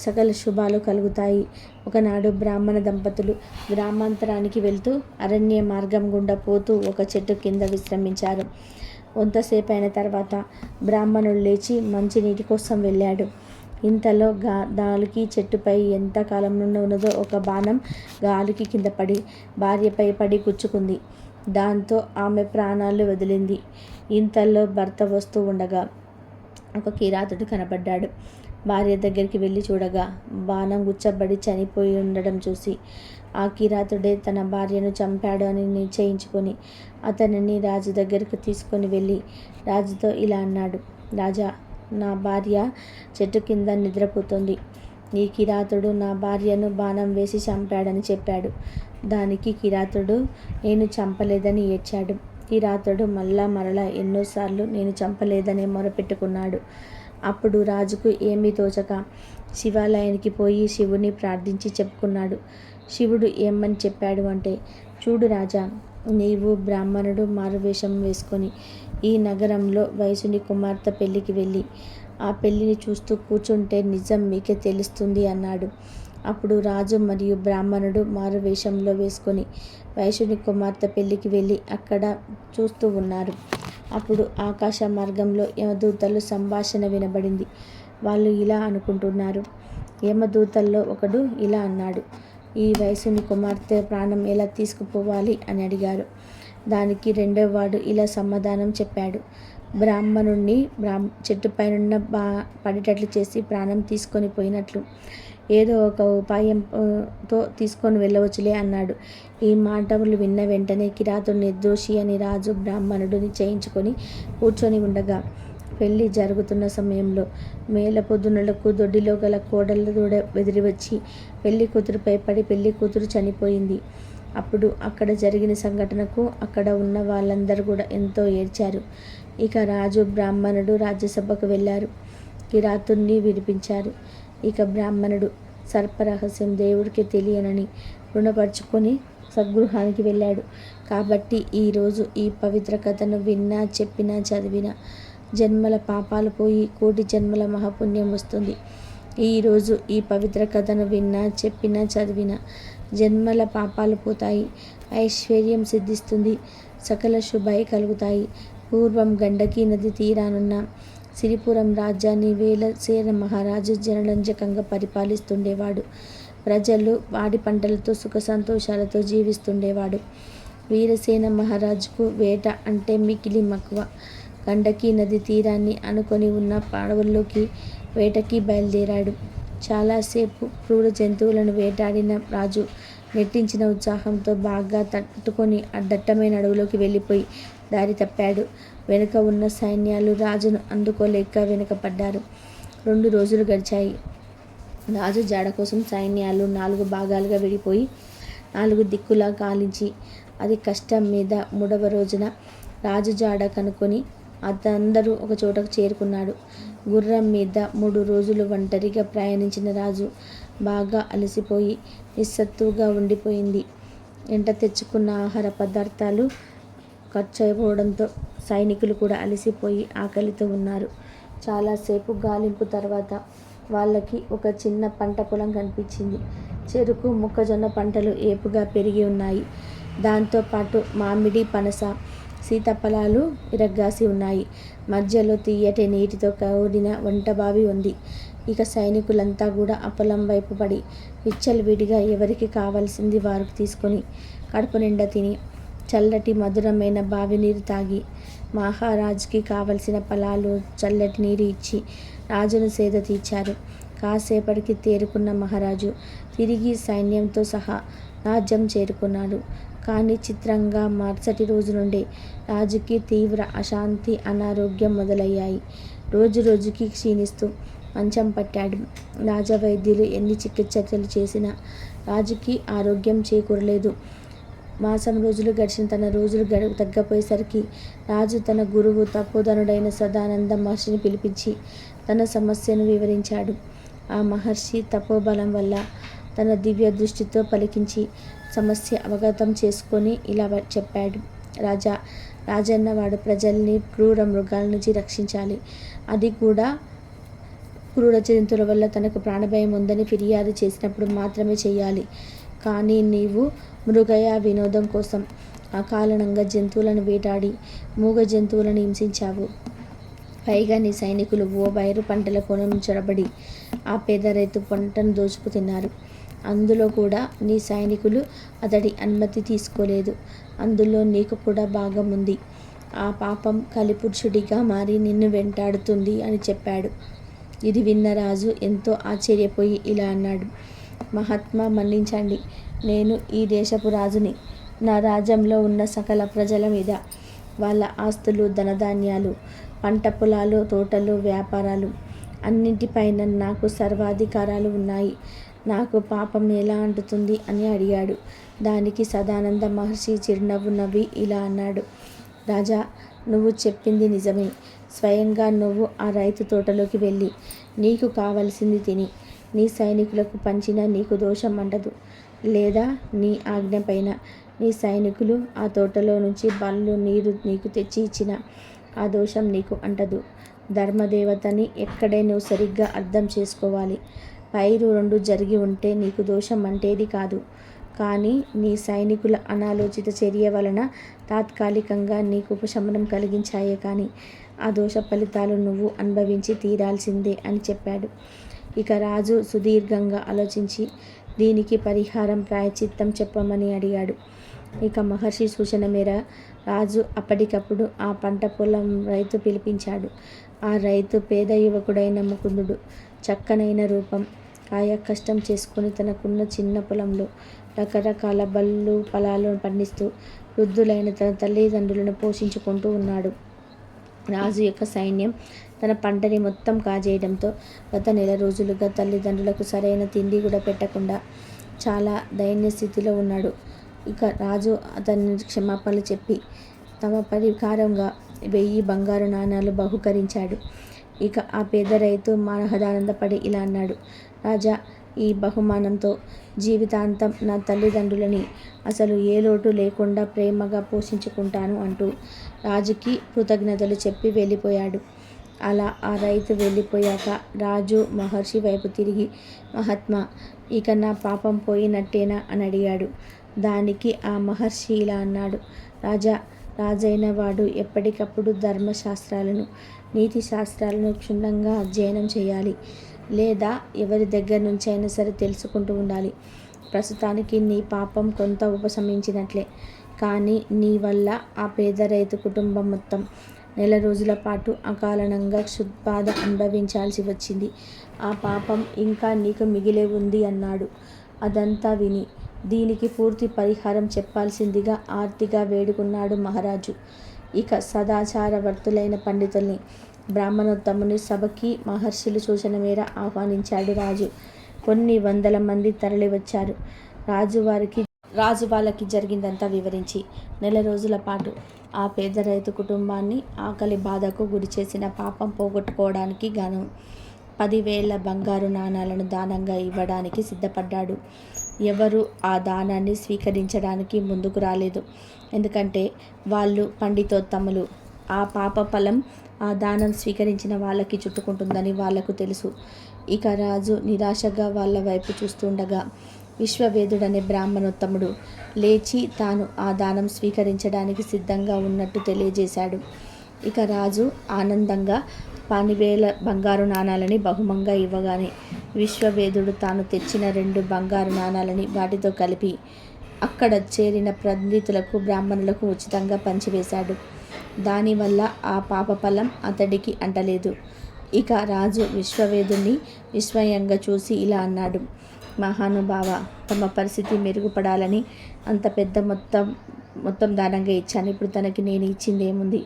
సకల శుభాలు కలుగుతాయి. ఒకనాడు బ్రాహ్మణ దంపతులు గ్రామాంతరానికి వెళ్తూ అరణ్య మార్గం గుండా పోతూ ఒక చెట్టు కింద విశ్రమించారు. కొంతసేపు అయిన తర్వాత బ్రాహ్మణుడు లేచి మంచినీటి కోసం వెళ్ళాడు. ఇంతలో గాలికి చెట్టుపై ఎంత కాలం నుండి ఉన్నదో ఒక బాణం గాలికి కింద పడి భార్యపై పడి గుచ్చుకుంది. దాంతో ఆమె ప్రాణాలు వదిలింది. ఇంతలో భర్త వస్తూ ఉండగా ఒక కిరాతుడు కనపడ్డాడు. భార్య దగ్గరికి వెళ్ళి చూడగా బాణం గుచ్చబడి చనిపోయి ఉండడం చూసి ఆ కిరాతుడే తన భార్యను చంపాడు అని నిశ్చయించుకొని అతనిని రాజు దగ్గరకు తీసుకొని వెళ్ళి రాజుతో ఇలా అన్నాడు, రాజా, నా భార్య చెట్టు కింద నిద్రపోతుంది. ఈ కిరాతుడు నా భార్యను బాణం వేసి చంపాడని చెప్పాడు. దానికి కిరాతుడు నేను చంపలేదని ఏడ్చాడు. కిరాతుడు మరలా ఎన్నోసార్లు నేను చంపలేదని మొరపెట్టుకున్నాడు. అప్పుడు రాజుకు ఏమీ తోచక శివాలయానికి పోయి శివుని ప్రార్థించి చెప్పుకున్నాడు. శివుడు ఏమని చెప్పాడు అంటే, చూడు రాజా, నీవు బ్రాహ్మణుడు మారువేషం వేసుకొని ఈ నగరంలో వైశ్యుని కుమార్తె పెళ్లికి వెళ్ళి ఆ పెళ్లిని చూస్తూ కూర్చుంటే నిజం మీకే తెలుస్తుంది అన్నాడు. అప్పుడు రాజు మరియు బ్రాహ్మణుడు మారువేషంలో వేసుకొని వైశ్యుని కుమార్తె పెళ్లికి వెళ్ళి అక్కడ చూస్తూ ఉన్నారు. అప్పుడు ఆకాశ మార్గంలో యమదూతలు సంభాషణ వినబడింది. వాళ్ళు ఇలా అనుకుంటున్నారు. యమదూతల్లో ఒకడు ఇలా అన్నాడు, ఈ వైశ్యుని కుమార్తె ప్రాణం ఎలా తీసుకుపోవాలి అని అడిగారు. దానికి రెండోవాడు ఇలా సమాధానం చెప్పాడు, బ్రాహ్మణుణ్ణి చెట్టుపైనున్న పడేటట్లు చేసి ప్రాణం తీసుకొని పోయినట్లు ఏదో ఒక ఉపాయంతో తీసుకొని వెళ్ళవచ్చులే అన్నాడు. ఈ మాటలు విన్న వెంటనే కిరాతుడు నిర్దోషి అని రాజు బ్రాహ్మణుడు నిశ్చయించుకొని కూర్చొని ఉండగా పెళ్లి జరుగుతున్న సమయంలో మేలపొద్దునలకు దొడ్డిలో గల కోడళ్ళ దూడ బెదిరి వచ్చి పెళ్లి కూతురుపై పడి పెళ్లి కూతురు చనిపోయింది. అప్పుడు అక్కడ జరిగిన సంఘటనకు అక్కడ ఉన్న వాళ్ళందరూ కూడా ఎంతో ఏడ్చారు. ఇక రాజు బ్రాహ్మణుడు రాజ్యసభకు వెళ్ళారు. కిరాతుణ్ణి విడిపించారు. ఇక బ్రాహ్మణుడు సర్పరహస్యం దేవుడికి తెలియనని రుణపరుచుకొని సద్గృహానికి వెళ్ళాడు. కాబట్టి ఈరోజు ఈ పవిత్ర కథను విన్నా, చెప్పినా, చదివినా జన్మల పాపాలు పోయి కోటి జన్మల మహాపుణ్యం వస్తుంది. ఈరోజు ఈ పవిత్ర కథను విన్నా, చెప్పినా, చదివినా జన్మల పాపాలు పోతాయి, ఐశ్వర్యం సిద్ధిస్తుంది, సకల శుభాయి కలుగుతాయి. పూర్వం గండకీ నది తీరానున్న సిరిపురం రాజ్యాన్ని వేలసేన మహారాజు జనరంజకంగా పరిపాలిస్తుండేవాడు. ప్రజలు వాడి పంటలతో సుఖ సంతోషాలతో జీవిస్తుండేవాడు. వీరసేన మహారాజుకు వేట అంటే మికిలి మక్కువ. గండకీ నది తీరాన్ని అనుకొని ఉన్న పడవల్లోకి వేటకి బయలుదేరాడు. చాలాసేపు క్రూర జంతువులను వేటాడిన రాజు నెట్టించిన ఉత్సాహంతో బాగా తట్టుకొని ఆ దట్టమైన అడవిలోకి వెళ్ళిపోయి దారి తప్పాడు. వెనుక ఉన్న సైన్యాలు రాజును అందుకోలేక వెనుకపడ్డారు. 2 రోజులు గడిచాయి. రాజు జాడ కోసం సైన్యాలు 4 భాగాలుగా విడిపోయి 4 దిక్కులా గాలించి అది కష్టం మీద 3వ రోజున రాజు జాడ కనుక్కొని అతందరూ ఒక చోటకు చేరుకున్నాడు. గుర్రం మీద 3 రోజులు ఒంటరిగా ప్రయాణించిన రాజు బాగా అలసిపోయి నిస్సత్తువుగా ఉండిపోయింది. ఎంట తెచ్చుకున్న ఆహార పదార్థాలు ఖర్చయిపోవడంతో సైనికులు కూడా అలసిపోయి ఆకలితో ఉన్నారు. చాలాసేపు గాలింపు తర్వాత వాళ్ళకి ఒక చిన్న పంట పొలం కనిపించింది. చెరుకు, మొక్కజొన్న పంటలు ఏపుగా పెరిగి ఉన్నాయి. దాంతోపాటు మామిడి, పనస, సీతాఫలాలు విరగ్గాసి ఉన్నాయి. మధ్యలో తీయటి నీటితో కూడిన వంటబావి ఉంది. ఇక సైనికులంతా కూడా ఆ పొలం వైపు పడి విచ్చలవిడిగా ఎవరికి కావాల్సింది వారు తీసుకొని కడుపు నిండా తిని చల్లటి మధురమైన బావి నీరు తాగి మహారాజుకి కావలసిన ఫలాలు, చల్లటి నీరు ఇచ్చి రాజును సేద తీర్చారు. కాసేపటికి తేరుకున్న మహారాజు తిరిగి సైన్యంతో సహా రాజ్యం చేరుకున్నాడు. కానీ చిత్రంగా మరుసటి రోజు నుండే రాజుకి తీవ్ర అశాంతి, అనారోగ్యం మొదలయ్యాయి. రోజు రోజుకి క్షీణిస్తూ మంచం పట్టాడు. రాజవైద్యులు ఎన్ని చికిత్సలు చేసినా రాజుకి ఆరోగ్యం చేకూరలేదు. మాసం రోజులు గడిచిన తన రోజులు తగ్గపోయేసరికి రాజు తన గురువు తపోధనుడైన సదానంద మహర్షిని పిలిపించి తన సమస్యను వివరించాడు. ఆ మహర్షి తపోబలం వల్ల తన దివ్య దృష్టితో పలికించి సమస్య అవగతం చేసుకొని ఇలా చెప్పాడు. రాజన్నవాడు ప్రజల్ని క్రూర మృగాల నుంచి రక్షించాలి. అది కూడా క్రూర జంతువుల వల్ల తనకు ప్రాణభయం ఉందని ఫిర్యాదు చేసినప్పుడు మాత్రమే చేయాలి. కానీ నీవు మృగయ వినోదం కోసం అకారణంగా జంతువులను వేటాడి మూగ జంతువులను హింసించావు. పైగా నీ సైనికులు ఓ బైరు పంటల పొలం చొరబడి ఆ పేద రైతు పంటను దోచుకు తిన్నారు. అందులో కూడా నీ సైనికులు అతడి అనుమతి తీసుకోలేదు. అందులో నీకు కూడా భాగం ఉంది. ఆ పాపం కలిపురుషుడిగా మారి నిన్ను వెంటాడుతుంది అని చెప్పాడు. ఇది విన్న రాజు ఎంతో ఆశ్చర్యపోయి ఇలా అన్నాడు. మహాత్మా, మన్నించండి. నేను ఈ దేశపు రాజుని. నా రాజ్యంలో ఉన్న సకల ప్రజల మీద, వాళ్ళ ఆస్తులు, ధనధాన్యాలు, పంట పొలాలు, తోటలు, వ్యాపారాలు అన్నింటిపైన నాకు సర్వాధికారాలు ఉన్నాయి. నాకు పాపం ఎలా అంటుతుంది అని అడిగాడు. దానికి సదానంద మహర్షి చిరునవ్వు నవ్వి ఇలా అన్నాడు. రాజా, నువ్వు చెప్పింది నిజమే. స్వయంగా నువ్వు ఆ రైతు తోటలోకి వెళ్ళి నీకు కావలసింది తిని నీ సైనికులకు పంచినా నీకు దోషం అంటదు. లేదా నీ ఆజ్ఞపైన నీ సైనికులు ఆ తోటలో నుంచి బళ్ళు, నీరు నీకు తెచ్చి ఇచ్చిన ఆ దోషం నీకు అంటదు. ధర్మదేవతని ఎక్కడే నువ్వు సరిగ్గా అర్థం చేసుకోవాలి. పైరు 2 జరిగి ఉంటే నీకు దోషం అంటేది కాదు. కానీ నీ సైనికుల అనాలోచిత చర్య వలన తాత్కాలికంగా నీకు ఉపశమనం కలిగించాయే కానీ ఆ దోష ఫలితాలు నువ్వు అనుభవించి తీరాల్సిందే అని చెప్పాడు. ఇక రాజు సుదీర్ఘంగా ఆలోచించి దీనికి పరిహారం, ప్రాయశ్చిత్తం చెప్పమని అడిగాడు. ఇక మహర్షి సూచన మేర రాజు అప్పటికప్పుడు ఆ పంట పొలం రైతు పిలిపించాడు. ఆ రైతు పేద యువకుడైన ముకుందుడు. చక్కనైన రూపం, కాయ కష్టం చేసుకొని తనకున్న చిన్న పొలంలో రకరకాల బళ్ళు, ఫలాలు పండిస్తూ వృద్ధులైన తన తల్లిదండ్రులను పోషించుకుంటూ ఉన్నాడు. రాజు యొక్క సైన్యం తన పంటని మొత్తం కాజేయడంతో గత నెల రోజులుగా తల్లిదండ్రులకు సరైన తిండి కూడా పెట్టకుండా చాలా దైన్య స్థితిలో ఉన్నాడు. ఇక రాజు అతన్ని క్షమాపణలు చెప్పి తమ పరిహారంగా 1000 బంగారు నాణాలు బహుకరించాడు. ఇక ఆ పేద రైతు మహదానందపడి ఇలా అన్నాడు, రాజా, ఈ బహుమానంతో జీవితాంతం నా తల్లిదండ్రులని అసలు ఏ లోటు లేకుండా ప్రేమగా పోషించుకుంటాను అంటూ రాజుకి కృతజ్ఞతలు చెప్పి వెళ్ళిపోయాడు. అలా ఆ రైతు వెళ్ళిపోయాక రాజు మహర్షి వైపు తిరిగి, మహాత్మా, ఇక నా పాపం పోయినట్టేనా అని అడిగాడు. దానికి ఆ మహర్షి ఇలా అన్నాడు, రాజా, రాజైన వాడు ఎప్పటికప్పుడు ధర్మశాస్త్రాలను, నీతి శాస్త్రాలను క్షుణ్ణంగా అధ్యయనం చేయాలి, లేదా ఎవరి దగ్గర నుంచి అయినా సరే తెలుసుకుంటూ ఉండాలి. ప్రస్తుతానికి నీ పాపం కొంత ఉపశమించినట్లే, కానీ నీ వల్ల ఆ పేద రైతు కుటుంబం మొత్తం నెల రోజుల పాటు అకారణంగా క్షుద్బాధ అనుభవించాల్సి వచ్చింది. ఆ పాపం ఇంకా నీకు మిగిలే ఉంది అన్నాడు. అదంతా విని దీనికి పూర్తి పరిహారం చెప్పాల్సిందిగా ఆర్తిగా వేడుకున్నాడు మహారాజు. ఇక సదాచారవర్తులైన పండితుల్ని, బ్రాహ్మణోత్తముని సభకి మహర్షులు సూచన మేర ఆహ్వానించాడు రాజు. కొన్ని వందల మంది తరలి వచ్చారు. రాజు వాళ్ళకి జరిగిందంతా వివరించి, నెల రోజుల పాటు ఆ పేద రైతు కుటుంబాన్ని ఆకలి బాధకు గురిచేసిన పాపం పోగొట్టుకోవడానికి గాను 10,000 బంగారు నాణాలను దానంగా ఇవ్వడానికి సిద్ధపడ్డాడు. ఎవరు ఆ దానాన్ని స్వీకరించడానికి ముందుకు రాలేదు. ఎందుకంటే వాళ్ళు పండితోత్తములు. ఆ పాప ఫలం ఆ దానం స్వీకరించిన వాళ్ళకి చుట్టుకుంటుందని వాళ్లకు తెలుసు. ఇక రాజు నిరాశగా వాళ్ళ వైపు చూస్తుండగా విశ్వవేదుడనే బ్రాహ్మణోత్తముడు లేచి తాను ఆ దానం స్వీకరించడానికి సిద్ధంగా ఉన్నట్టు తెలియజేశాడు. ఇక రాజు ఆనందంగా 10,000 బంగారు నాణాలని బహుమంగా ఇవ్వగానే విశ్వవేదుడు తాను తెచ్చిన 2 బంగారు నాణాలని వాటితో కలిపి అక్కడ చేరిన పండితులకు, బ్రాహ్మణులకు ఉచితంగా పంచివేశాడు. దానివల్ల ఆ పాపఫలం అతడికి అంటలేదు. ఇక రాజు విశ్వవేదుణ్ణి విస్మయంగా చూసి ఇలా అన్నాడు, మహానుభావ, తమ పరిస్థితి మెరుగుపడాలని అంత పెద్ద మొత్తం దానంగా ఇచ్చాను. ఇప్పుడు తనకి నేను ఇచ్చింది ఏముంది?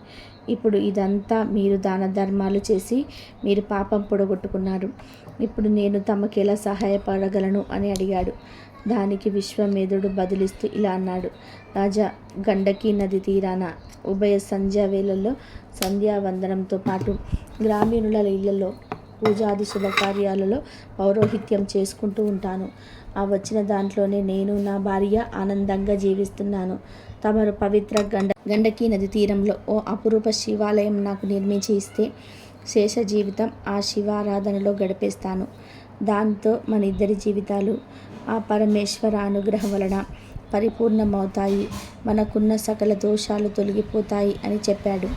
ఇప్పుడు ఇదంతా మీరు దాన ధర్మాలు చేసి మీరు పాపం పొడగొట్టుకున్నారు. ఇప్పుడు నేను తమకు ఎలా సహాయపడగలను అని అడిగాడు. దానికి విశ్వవేదుడు బదులిస్తూ ఇలా అన్నాడు, రాజా, గండకీ నది తీరాన ఉభయ సంధ్యా వేళల్లో సంధ్యావందనంతో పాటు గ్రామీణుల ఇళ్లలో పూజాది శుభకార్యాలలో పౌరోహిత్యం చేసుకుంటూ ఉంటాను. ఆ వచ్చిన దాంట్లోనే నేను, నా భార్య ఆనందంగా జీవిస్తున్నాను. తమరు పవిత్ర గండకీ నది తీరంలో ఓ అపురూప శివాలయం నాకు నిర్మించి ఇస్తే శేష జీవితం ఆ శివారాధనలో గడిపేస్తాను. దాంతో మన ఇద్దరి జీవితాలు ఆ పరమేశ్వర అనుగ్రహం వలన పరిపూర్ణమవుతాయి, మనకున్న సకల దోషాలు తొలగిపోతాయి అని చెప్పాడు.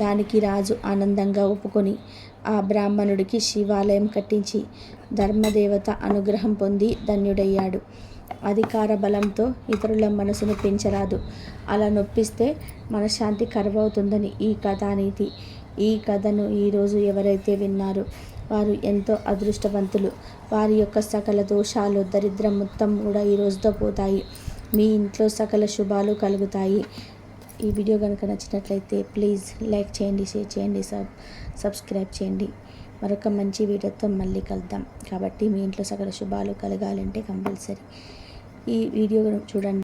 దానికి రాజు ఆనందంగా ఒప్పుకొని ఆ బ్రాహ్మణుడికి శివాలయం కట్టించి ధర్మదేవత అనుగ్రహం పొంది ధన్యుడయ్యాడు. అధికార బలంతో ఇతరుల మనసును పెంచరాదు, అలా నొప్పిస్తే మనశ్శాంతి కరువవుతుందని ఈ కథానీతి. ఈ కథను ఈరోజు ఎవరైతే విన్నారో వారు ఎంతో అదృష్టవంతులు. వారి యొక్క సకల దోషాలు, దరిద్రం మొత్తం కూడా ఈ రోజుతో పోతాయి. మీ ఇంట్లో సకల శుభాలు కలుగుతాయి. ఈ వీడియో కనుక నచ్చినట్లయితే ప్లీజ్ లైక్ చేయండి, షేర్ చేయండి, సబ్స్క్రైబ్ చేయండి. మరొక మంచి వీడియోతో మళ్ళీ కలుద్దాం. కాబట్టి మీ ఇంట్లో సకల శుభాలు కలగాలంటే కంపల్సరీ ఈ వీడియో చూడండి.